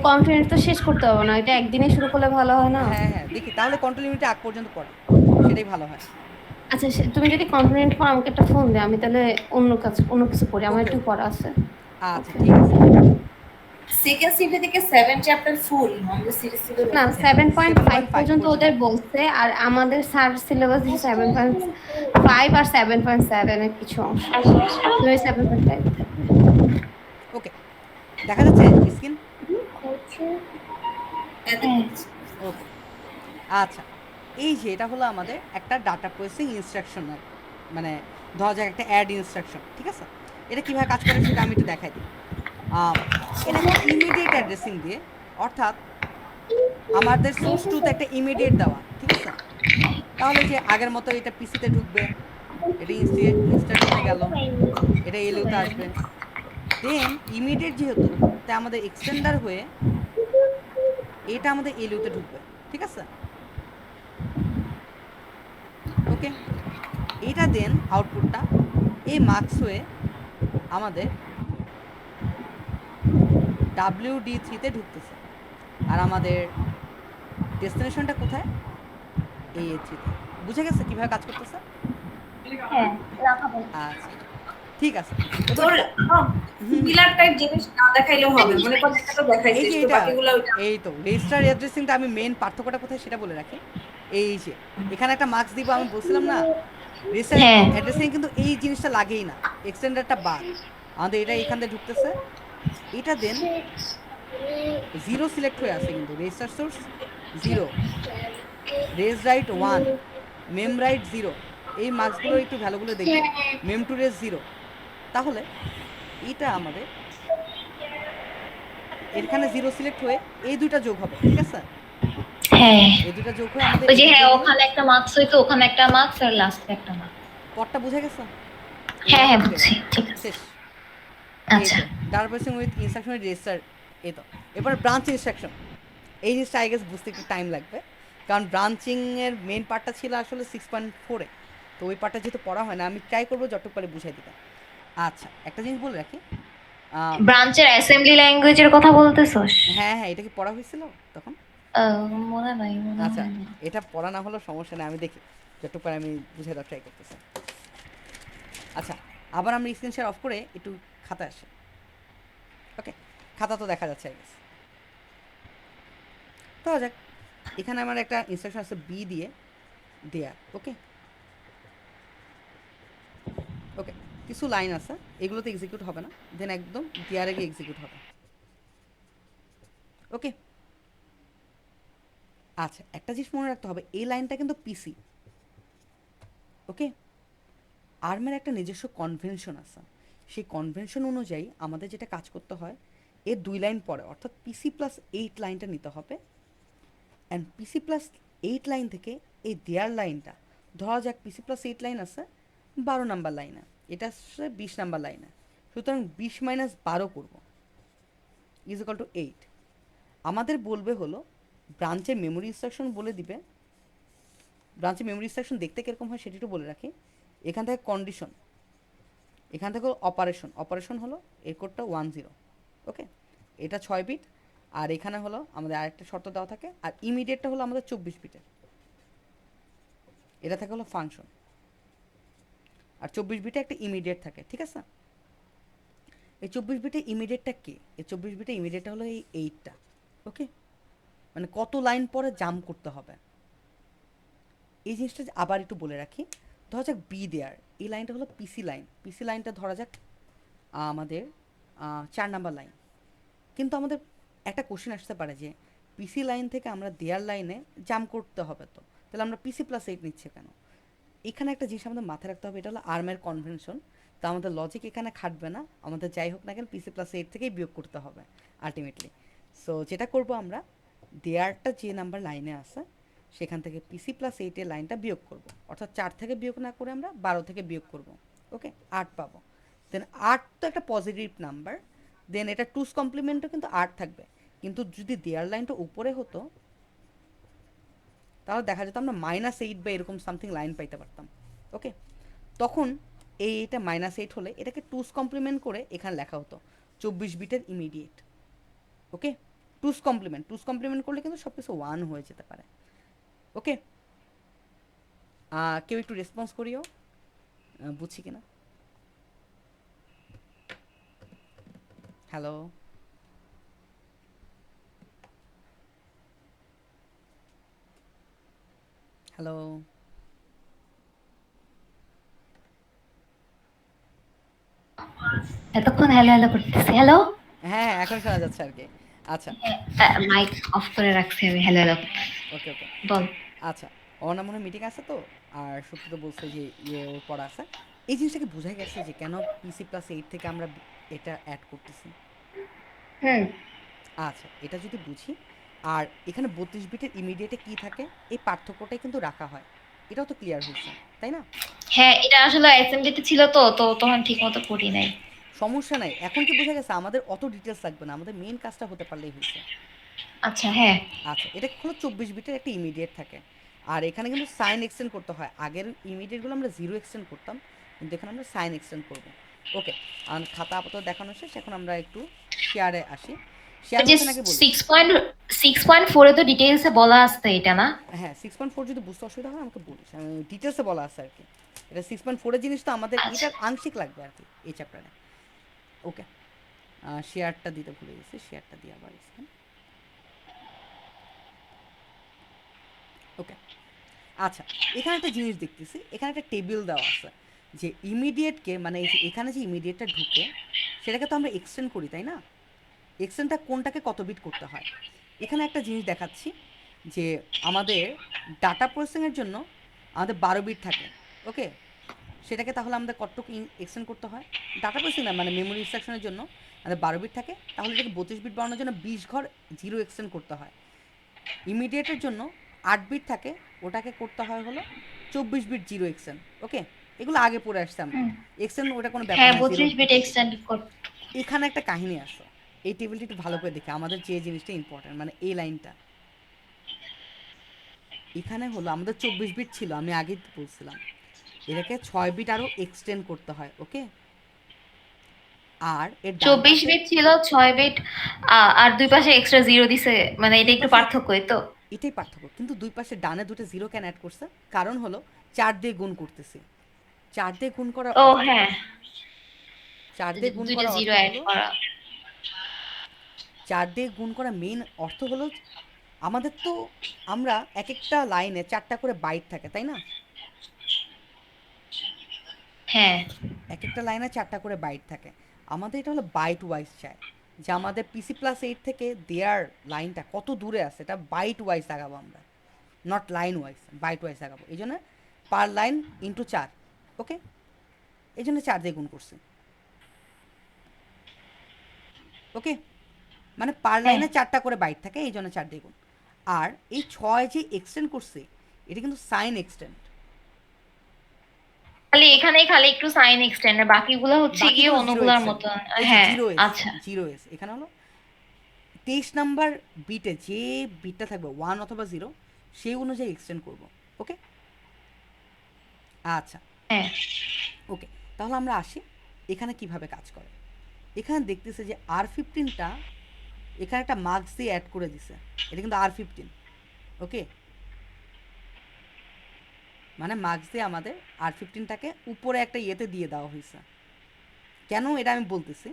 কন্ট্রোল ইউনিট তো শেষ করতে হবে না, এটা একদিনে শুরু করলে ভালো হয় না? হ্যাঁ হ্যাঁ, দেখি তাহলে কন্ট্রোল ইউনিটে আগ পর্যন্ত পড়া, সেটাই ভালো হয়। আচ্ছা, তুমি যদি কন্ট্রোল ইউনিট পড়ো আমাকে একটা ফোন দে, আমি তাহলে অন্য কিছু করি, আমার ওকে একটু ওকে, পড়া আছে। আচ্ছা ঠিক আছে। সেকেন্ড সিফটে থেকে 7 চ্যাপ্টার ফুল আমাদের সিরিজ ছিল না, বলতেছে। 7.5 7.5 পর্যন্ত পর্যন্ত। ওদের বলছে, আর আমাদের স্যার সিলেবাস দিচ্ছে 7.5 আর 7.7 এর কিছু অংশ। তুমি 7.5। ওকে, দেখা যাচ্ছে স্ক্রিন? এতে করছি। ওকে, আচ্ছা। এই যে এটা হলো আমাদের একটা ডাটা প্রসেসিং ইনস্ট্রাকশন, মানে ধরা যাক একটা অ্যাড ইনস্ট্রাকশন, ঠিক আছে? এটা কীভাবে কাজ করে সেটা আমি একটু দেখাই দিই। এটাকে ইমিডিয়েট অ্যাড্রেসিং দিয়ে, অর্থাৎ আমাদের সোর্স টুতে একটা ইমিডিয়েট দেওয়া, ঠিক আছে? তাহলে যে আগের মতো এটা পিসিতে ঢুকবে, এটা ইনস্ট্রাকশনে গেল, এটা এলইউতে আসবে, দেন ইমিডিয়েট যেহেতু, তাই আমাদের এক্সটেন্ডার হয়ে এটা আমাদের এলইউতে ঢুকবে, ঠিক আছে? ওকে, এটা দেন আউটপুটটা এই মার্কস হয়ে আমাদের WD3-তে ঢুকতেছে, আর আমাদের ডেস্টিনেশনটা কোথায়? A3-তে। বুঝে গেছে কীভাবে কাজ করতেছে? হ্যাঁ, রাখাবো। আচ্ছা ঠিক আছে। এবার তোর সিমিলার টাইপ জিনিস না দেখাইলেও হবে, মনে কর একটা তো এই দেখাইছিস যে তো এটা, বাকিগুলো ওইটা। এই তো রেজিস্টার অ্যাড্রেসিংটা আমি মেন পার্থক্যটা কোথায় সেটা বলে রাখি। এই যে এখানে একটা মার্কস দিব, আমি বলছিলাম না রেজিস্টার হ্যাঁ, অ্যাড্রেসিং কিন্তু এই জিনিসটা লাগেই না, এক্সটেন্ডারটা বাদ। আমাদের এটা এখান থেকে ঢুকতেছে, এটা দেন 0 সিলেক্ট হয়ে আছে কিন্তু রেজিস্টার সোর্স 0, রেজ রাইট 1, মেম রাইট 0। এই মার্কসগুলোর একটু ভ্যালুগুলো দেখবে, মেম টু রেজ 0। তাহলে এটা আমাদের এখানে 0 সিলেক্ট হয়ে এই দুইটা যোগ হবে, ঠিক আছে? হ্যাঁ, এই দুইটা যোগ হয়ে আমাদের ওই যে এদিক হ্যাঁ দিয়ে গেলে ওখানে একটা মার্কস হইতো, ওখানে একটা মার্কস আর লাস্টে একটা মার্কস। পথটা বুঝে গেছে? হ্যাঁ হ্যাঁ এইভাবে ঢুকে বুঝছি, গেল, ঠিক আছে। শেষ। এই আচ্ছা, তো data processing with instruction register, এই তো। এবার ব্রাঞ্চ ইনস্ট্রাকশন, এই জিনিসটা আই গেস বুঝতে একটু টাইম লাগবে, কারণ ব্রাঞ্চিংয়ের মেন পার্টটা ছিল আসলে 6.4-এ, তো ওই পার্টটা যেহেতু পড়া হয় না, আমি ট্রাই করবো যতটুকু পারে বুঝাই দিতে। আচ্ছা, একটা জিনিস বলে রাখি, ব্রাঞ্চের অ্যাসেম্বলি ল্যাঙ্গুয়েজের কথা বলতেছস? হ্যাঁ হ্যাঁ, এটা কি পড়া হয়েছিল তখন? মনে নাই, মনে আচ্ছা, হয় না। এটা পড়া না হলেও সমস্যা নেই, আমি দেখি যতটুকু পারে আমি বুঝে দেওয়ার ট্রাই করতেছি। আচ্ছা, আবার আমরা স্ক্রিন শেয়ার অফ করে একটু খাতা আসে। ওকে, খাতা তো দেখা যাচ্ছে আই গেস। তো যাক, এখানে আমার একটা ইনস্ট্রাকশন আছে বি দিয়ে দেয়া। ওকে ওকে, কিছু লাইন আছে, এগুলোতে এক্সিকিউট হবে না, দেন একদম দেওয়ার আগে এক্সিকিউট হবে। ওকে, আচ্ছা একটা জিনিস মনে রাখতে হবে, এই লাইনটা কিন্তু পিসি। ওকে, আর্মের একটা নিজস্ব কনভেনশন আছে, সেই কনভেনশন অনুযায়ী আমাদের যেটা কাজ করতে হয়, এর 2 লাইন পরে, অর্থাৎ PC+8 লাইনটা নিতে হবে, অ্যান্ড PC+8 লাইন থেকে এই দেয়ার লাইনটা, ধরা যাক PC+8 লাইন আছে 12 নাম্বার লাইনে, এটা আসছে 20 নাম্বার লাইনে, সুতরাং 20 - 12 করবো ইজ ইকাল টু 8। আমাদের বলবে হলো ব্রাঞ্চের মেমোরি ইনস্ট্রাকশন বলে দিবে। ব্রাঞ্চের মেমোরি ইনস্ট্রাকশন দেখতে কীরকম হয় সেটা একটু বলে রাখি। এখান থেকে কন্ডিশন, এখান থেকে অপারেশন হলো এই কোডটা 10। ওকে, এটা 6 বিট, আর এখানে হলো আমাদের আরেকটা শর্ত দেওয়া থাকে, আর ইমিডিয়েটটা হলো আমাদের 24 বিটের, এটা থাকে হলো ফাংশন, আর 24 বিটে একটা ইমিডিয়েট থাকে, ঠিক আছে? এই 24 বিটে ইমিডিয়েটটা কে? এই 24 বিটে ইমিডিয়েটটা হলো এই 8টা। ওকে, মানে কত লাইন পরে জাম্প করতে হবে, এই জিনিসটা আবার একটু বলে রাখি। ধরা যাক বি দেয়ার, এই লাইনটা হলো পিসি লাইন, পিসি লাইনটা ধরা যাক আমাদের 4 নাম্বার লাইন। কিন্তু আমাদের একটা কোশ্চেন আসতে পারে যে পিসি লাইন থেকে আমরা দেয়ার লাইনে জাম্প করতে হবে, তো তাহলে আমরা PC+8 নিচ্ছি কেন? এখানে একটা জিনিস আমাদের মাথায় রাখতে হবে, এটা হলো আর্মের কনভেনশন। তো আমাদের লজিক এখানে খাটবে না, আমাদের যাই হোক না কেন PC+8 থেকেই বিয়োগ করতে হবে আলটিমেটলি। সো যেটা করব আমরা, দেয়ারটা যে নাম্বার লাইনে আছে সেখান থেকে PC+8 লাইনটা বিয়োগ করব, অর্থাৎ 4 থেকে বিয়োগ না করে আমরা 12 থেকে বিয়োগ করব। ওকে, 8 পাবো। দেন 8 তো একটা পজিটিভ নাম্বার, দেন এটা 2's কমপ্লিমেন্টও কিন্তু 8 থাকবে। কিন্তু যদি দেয়ার লাইনটা উপরে হতো তাহলে দেখা যেত আমরা -8 বা এরকম সামথিং লাইন পাইতে পারতাম। ওকে, তখন এটা -8 হলে এটাকে 2's কমপ্লিমেন্ট করে এখানে লেখা হতো 24 বিটের ইমিডিয়েট। ওকে, 2's কমপ্লিমেন্ট করলে কিন্তু সব কিছু 1 হয়ে যেতে পারে। ওকে, কেউ একটু রেসপন্স করিও, বুঝছি কিনা। হ্যালো, হ্যালো, এতক্ষণ হ্যালো হ্যালো করতেছি। হ্যালো, হ্যাঁ এখন শোনা যাচ্ছে আর কি। আচ্ছা, মাইক অফ করে রাখছি আমি। হ্যালো হ্যালো, ওকে ওকে, বল। আচ্ছা। ওর না মনে মিটিং আছে, তো আর সত্যি তো বলছে যে ওর পড়া আছে। এই জিনিসটাকে বোঝা গেছে যে কেন PC+8 থেকে আমরা এটা অ্যাড করতেছি। হুম, আচ্ছা, এটা যদি বুঝি, আর এখানে 32 বিটের ইমিডিয়েটে কি থাকে এই পার্থক্যটাই কিন্তু রাখা হয়, এটাও তো ক্লিয়ার হয়েছে, তাই না? হ্যাঁ, এটা আসলে অ্যাসেম্বলিতে ছিল তো তো তখন ঠিক মতো পড়ি নাই। সমস্যা নাই, এখন কি বোঝা গেছে? আমাদের অত ডিটেলস লাগবে না, আমাদের মেন কাজটা হতে পারলেই হয়েছে। আচ্ছা, হ্যাঁ। আচ্ছা, এটা হলো 24 বিটের একটা ইমিডিয়েট থাকে, আর এখানে কিন্তু সাইন এক্সটেন্ড করতে হয়। আগের ইমিডিয়েটগুলো আমরা 0 এক্সটেন্ড করতাম, কিন্তু এখানে আমরা সাইন এক্সটেন্ড করব। ওকে, আর খাতা আপাতত দেখানো শেষ, এখন আমরা একটু শেয়ারে আসি। শেয়ার যে হচ্ছে নাকি বলি। 6.4 এ তো ডিটেইলসে বলা আছে এটা না? হ্যাঁ, 6.4 যদি বুঝতে অসুবিধা হয় আমাকে বলিস, ডিটেলসে বলা আছে আর কি। এটা 6.4 জিনিস তো আমাদের আচ্ছা। এটার আংশিক লাগবে আর কি এই চ্যাপ্টারে। ওকে, শেয়ারটা দিতে ভুলে গেছি, শেয়ারটা দিয়ে আবার স্ক্যান। ওকে, আচ্ছা, এখানে একটা জিনিস দেখতেছি, এখানে একটা টেবিল দেওয়া আছে যে ইমিডিয়েটকে, মানে এখানে যে ইমিডিয়েটটা ঢুকে সেটাকে তো আমরা এক্সটেন্ড করি, তাই না? এক্সটেন্ডটা কোনটাকে কত বিট করতে হয়। এখানে একটা জিনিস দেখাচ্ছি যে আমাদের ডাটা প্রসেসিংয়ের জন্য আমাদের 12 বিট থাকে। ওকে, সেটাকে তাহলে আমাদের কতটুকু এক্সটেন্ড করতে হয়? ডাটা প্রসেসিং না, মানে মেমোরি ইনস্ট্রাকশনের জন্য আমাদের 12 বিট থাকে, তাহলে এটাকে 32 বিট বানানোর জন্য 20 ঘর 0 এক্সটেন্ড করতে হয়। ইমিডিয়েটের জন্য 8 বিট থাকে, ওটাকে করতে হয় হলো 24 বিট 0 এক্সটেন্ড। ওকে, এগুলো আগে পড়ে আসছে আমরা, এক্সটেন্ড ওটা কোনো ব্যাপার হ্যাঁ, না, 32 বিট এক্সটেন্ড কর। এখানে একটা কাহিনী আছে, এই টেবিলটি একটু ভালো করে দেখে আমাদের যে জিনিসটা ইম্পর্টেন্ট, মানে এই লাইনটা এখানে হলো আমাদের 24 বিট ছিল, আমি আগে বলছিলাম এটাকে 6 বিট আরও এক্সটেন্ড করতে হয়। ওকে, আর এর ডান 24 পাশে বিট ছিল, 6 বিট, আর দুই পাশে এক্সট্রা 0 দিছে, মানে এটা দুই একটু পাশে পার্থক্যই তো। এটাই পার্থক্য, কিন্তু দুই পাশে ডানে দুটো 0 কেন অ্যাড করছে? কারণ হলো 4 দিয়ে গুণ করতেছি, 4 দিয়ে গুণ করার ও অর্থ, হ্যাঁ, 4 দিয়ে গুণ দুইটা করার অর্থ 0 অ্যাড হলো, করা। 4 দিয়ে গুণ করা মেইন অর্থ হলো আমাদের তো আমরা এক একটা লাইনে 4টা করে বাইট থাকে, তাই না? হ্যাঁ, এক একটা লাইনে 4টা করে বাইট থাকে, আমাদের এটা হলো বাইট ওয়াইজ চাই, যে আমাদের PC+8 থেকে দেয়ার লাইনটা কত দূরে আছে এটা বাইট ওয়াইজ আগাবো আমরা, not line wise, byte wise আগাবো। এই জন্য পার লাইন ইন্টু 4। ওকে, এই জন্য 4 দিয়ে গুণ করছি। ওকে, মানে পার হ্যাঁ। লাইনে 4টা করে বাইট থাকে, এই জন্য 4 দিয়ে গুণ। আর এই 6 যে এক্সটেন্ড করছে এটা কিন্তু সাইন এক্সটেন্ড, খালি এখানেই খালি একটু সাইন এক্সটেন্ড, বাকিগুলো হচ্ছে গিয়ে বাকিগুলো জিরো অন্যগুলোর এক্সটেন্ড। মতো। এই যে হ্যাঁ, জিরো এস, আচ্ছা। জিরো এস এখানে হলো 23 নাম্বার বিটে যে বিটটা থাকবে 1 অথবা 0 সেই অনুযায়ী এক্সটেন্ড করব। ওকে, আচ্ছা, হ্যাঁ, ওকে, তাহলে আমরা আসি এখানে কিভাবে কাজ করে। এখানে দেখতেছে যে R15টা এখানে একটা মার্কস দিয়ে অ্যাড করে দিছে, এটা কিন্তু R15। ওকে, মানে মার্কস দিয়ে আমাদের R15টাকে উপরে একটা ইয়েতে দিয়ে দেওয়া হয়েছে। কেন এটা আমি বলতেছি,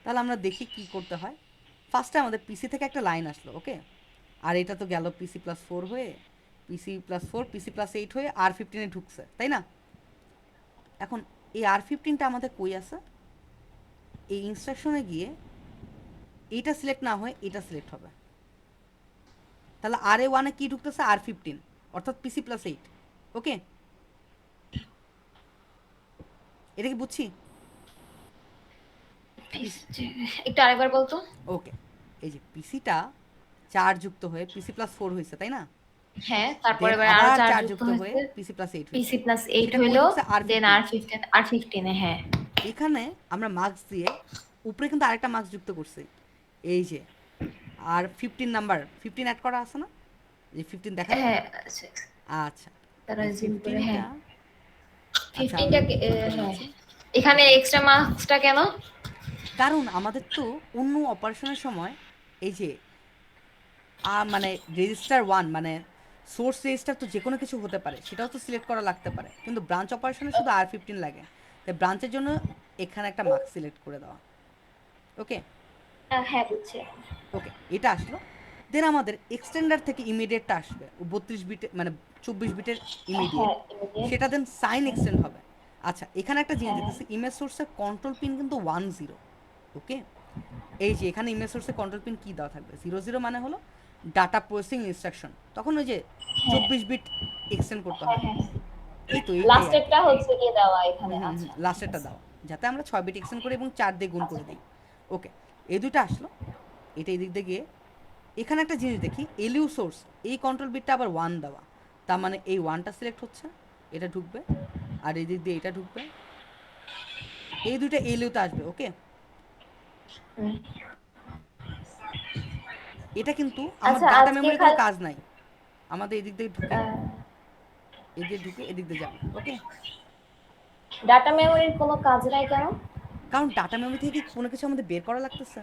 তাহলে আমরা দেখি কি করতে হয়। ফার্স্টে আমাদের পিসি থেকে একটা লাইন আসলো। ওকে, আর এটা তো গেল PC+4 হয়ে, PC+4 PC+8 হয়ে R15-এ ঢুকছে, তাই না? এখন এই R15টা আমাদের কই আছে? এই ইনস্ট্রাকশনে গিয়ে এইটা সিলেক্ট না হয় এটা সিলেক্ট হবে। তাহলে RA1 এ কি ঢুকতেছে? R15, অর্থাৎ PC+8। ওকে, এটা কি বুঝছি? একটু আরেকবার বলতো। ওকে, এই যে পিসিটা 4 যুক্ত হয়ে PC+4 হয়েছে, তাই না? হ্যাঁ, তারপরে দেন এবার আরো আবার 4 4 যুক্ত যুক্ত হয়ে হয়েছে PC+8 PC হয়েছে। প্লাস 8 সেটা কই হইলো, ঢুকছে? দেন R15। R15 এ। হ্যাঁ, এখানে আমরা মার্কস দিয়ে উপরে কিন্তু আরেকটা মার্কস যুক্ত করছি, এই যে R15 নাম্বার 15 অ্যাড করা আছে না, যে 15 দেখা যায়। হ্যাঁ, আচ্ছা, তারা এই জিম করে। 15টা, হ্যাঁ, আচ্ছা 15টা আমি করে হ্যাঁ, দিচ্ছি। এখানে এক্সট্রা মার্কসটা কেন? কারণ আমাদের তো অন্য অপারেশনের সময় এই যে মানে রেজিস্টার 1 মানে সোর্স রেজিস্টার তো যে কোনো কিছু হতে পারে, সেটাও তো সিলেক্ট করা লাগতে পারে, কিন্তু ব্রাঞ্চ অপারেশনে শুধু R15 লাগে। তাই ব্রাঞ্চের জন্য এখানে একটা মার্ক সিলেক্ট করে দেওয়া। ওকে হ্যাঁ বুঝছি। ওকে, এটা আসলো। দেন আমাদের এক্সটেন্ডার থেকে ইমিডিয়েটটা আসবে, ও 32 বিটের মানে 24 বিটের ইমিডিয়েট, হ্যাঁ immediate। সেটা দেন সাইন এক্সটেন্ড হবে। আচ্ছা, এখানে একটা জিনিস হ্যাঁ। দেখতেছি, ইমেজ সোর্সের কন্ট্রোল পিন কিন্তু 10। ওকে, এই যে এখানে ইমেজ সোর্সের কন্ট্রোল পিন কি দেওয়া থাকবে? 00 মানে হলো ডাটা প্রসেসিং ইনস্ট্রাকশন, তখন ওই যে 24 বিট এক্সটেন্ড করতে হ্যাঁ হবে। হ্যাঁ, এই তো এইটাই আর কি। লাস্টেরটা হচ্ছে গিয়ে দেওয়া এখানে। আচ্ছা লাস্টেরটা দাও, যাতে আমরা 6 বিট এক্সটেন্ড করি এবং 4 দিয়ে গুণ করে দিই। ওকে, এই দুইটা আসলো। এটা এই দিক দিয়ে গিয়ে এখানে একটা জিনিস দেখি, এলইউ সোর্স, এই কন্ট্রোল বিটটা আবার 1 দেওয়া, তার মানে এই 1টা সিলেক্ট হচ্ছে, এটা ঢুকবে, আর এই দিক দিয়ে এটা ঢুকবে, এই দুইটা এলইউতে আসবে। ওকে, হুম। এটা কিন্তু আমার আচ্ছা ডাটা আজকে মেমোরি কোনো কাজ নাই, আমাদের এদিক দিয়ে ঢুকে এদিকে ঢুকে এদিক দিয়ে যাবে। ওকে, ডাটা মেমোরির কোনো কাজ নাই কেন? কারণ ডাটা মেমোরি থেকে কি কোনো কিছু আমাদের বের করা লাগতেছে?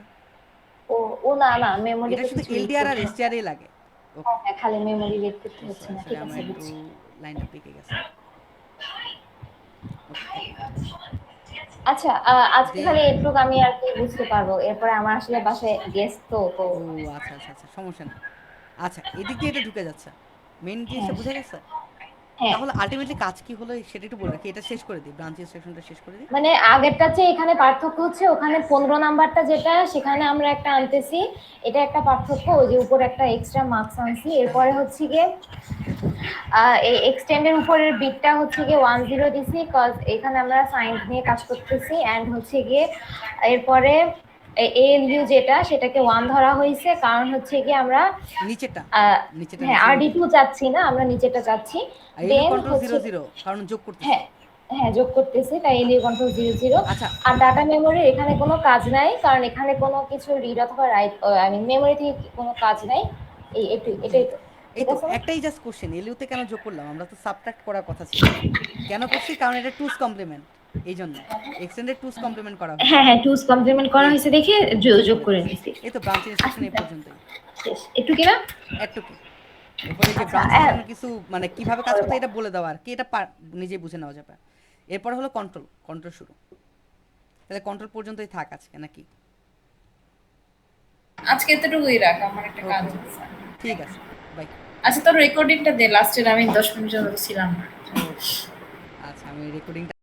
ও ও না না, এটা মেমোরিতে শুধু কিছু রিড এলডিআর আর করতে হবে। এসটিআর লাগে। ওকে, হ্যাঁ খালি মেমোরি রিড করতে হচ্ছে না, সরি ঠিক আমার আছে একটু বুঝছি। লাইনটা পেকে গেছে। ওকে, এক মিনিট। আচ্ছা আজকে দেন খালি এটুকু আমি আর কি বুঝতে পারবো, এরপরে আমার আসলে বাসায় গেস্ট তো তো ও আচ্ছা আচ্ছা আচ্ছা, সমস্যা নেই। আচ্ছা, এদিক দিয়ে এটা ঢুকে যাচ্ছে, মেইন জিনিসটা হ্যাঁ বুঝে গেছে। হ্যাঁ। তাহলে আলটিমেটলি কাজ কি হলো সেটা একটু বলে রাখি, এটা শেষ করে দিই, ব্রাঞ্চ ইনস্ট্রাকশনটা শেষ করে দিই। মানে আগেরটা চেয়ে এখানে পার্থক্য হচ্ছে, ওখানে 15 নাম্বারটা যেটা সেখানে আমরা একটা আনতেছি, এটা একটা পার্থক্য, ওই যে উপরে একটা এক্সট্রা মার্কস আনছি। এরপরে হচ্ছে গিয়ে এই এক্সটেন্ডের উপরের বিটটা হচ্ছে গিয়ে 10 দিছি, কজ এখানে আমরা সাইন নিয়ে কাজ করতেছি। এন্ড হচ্ছে গিয়ে এরপরে এএলইউ যেটা সেটাকে 1 ধরা হয়েছে, কারণ হচ্ছে গিয়ে আমরা নিচেরটা, নিচেরটা হ্যাঁ নিচে RD2 চাচ্ছি না, আমরা নিচেটা চাচ্ছি। আর এলইউ দেন কন্ট্রোল হচ্ছে 00, কারণ যোগ করতেছি। হ্যাঁ হ্যাঁ যোগ করতেছি, তাই এলইউ কন্ট্রোল 00। আচ্ছা, আর ডাটা মেমোরির এখানে কোনো কাজ নাই, কারণ এখানে কোনো কিছু রিড অথবা রাইট আই মিন মেমোরি থেকে কোনো কাজ নাই। এটাই তো এই ঠিক তো আছে না? একটাই জাস্ট কোশ্চেন, এলইউতে কেন যোগ করলাম? আমরা তো সাবট্রাক্ট করার কথা ছিল। কেন করছি? কারণ এটা টুস কমপ্লিমেন্ট, এই জন্য এক্সটেন্ডেড টুস কমপ্লিমেন্ট করা হয়েছে। হ্যাঁ হ্যাঁ, টুস কমপ্লিমেন্ট করা এই হয়েছে তো, দেখে যোগ করে দিচ্ছি। নিয়েছি। এই তো ব্রাঞ্চ ইনস্ট্রাকশন এই পর্যন্তই, শেষ। একটু কি না? একটুকু। এরপরে যে আচ্ছা, ব্রাঞ্চ ইনস্ট্রাকশন কিছু মানে কিভাবে কাজ করতে এটা বলে দেওয়া, আর কি এটা নিজেই বুঝে নেওয়া যাবে। এরপর হলো কন্ট্রোল, কন্ট্রোল শুরু। তাহলে কন্ট্রোল পর্যন্তই থাক আজকে নাকি? আজকে এতটুকুই রাখ, আমার একটা কাজ Okay. আছে। ঠিক আছে, বাই। আচ্ছা, তোর রেকর্ডিংটা দে, লাস্টের আমি 10 মিনিটের মতো ছিলাম না। আচ্ছা, আমি রেকর্ডিংটা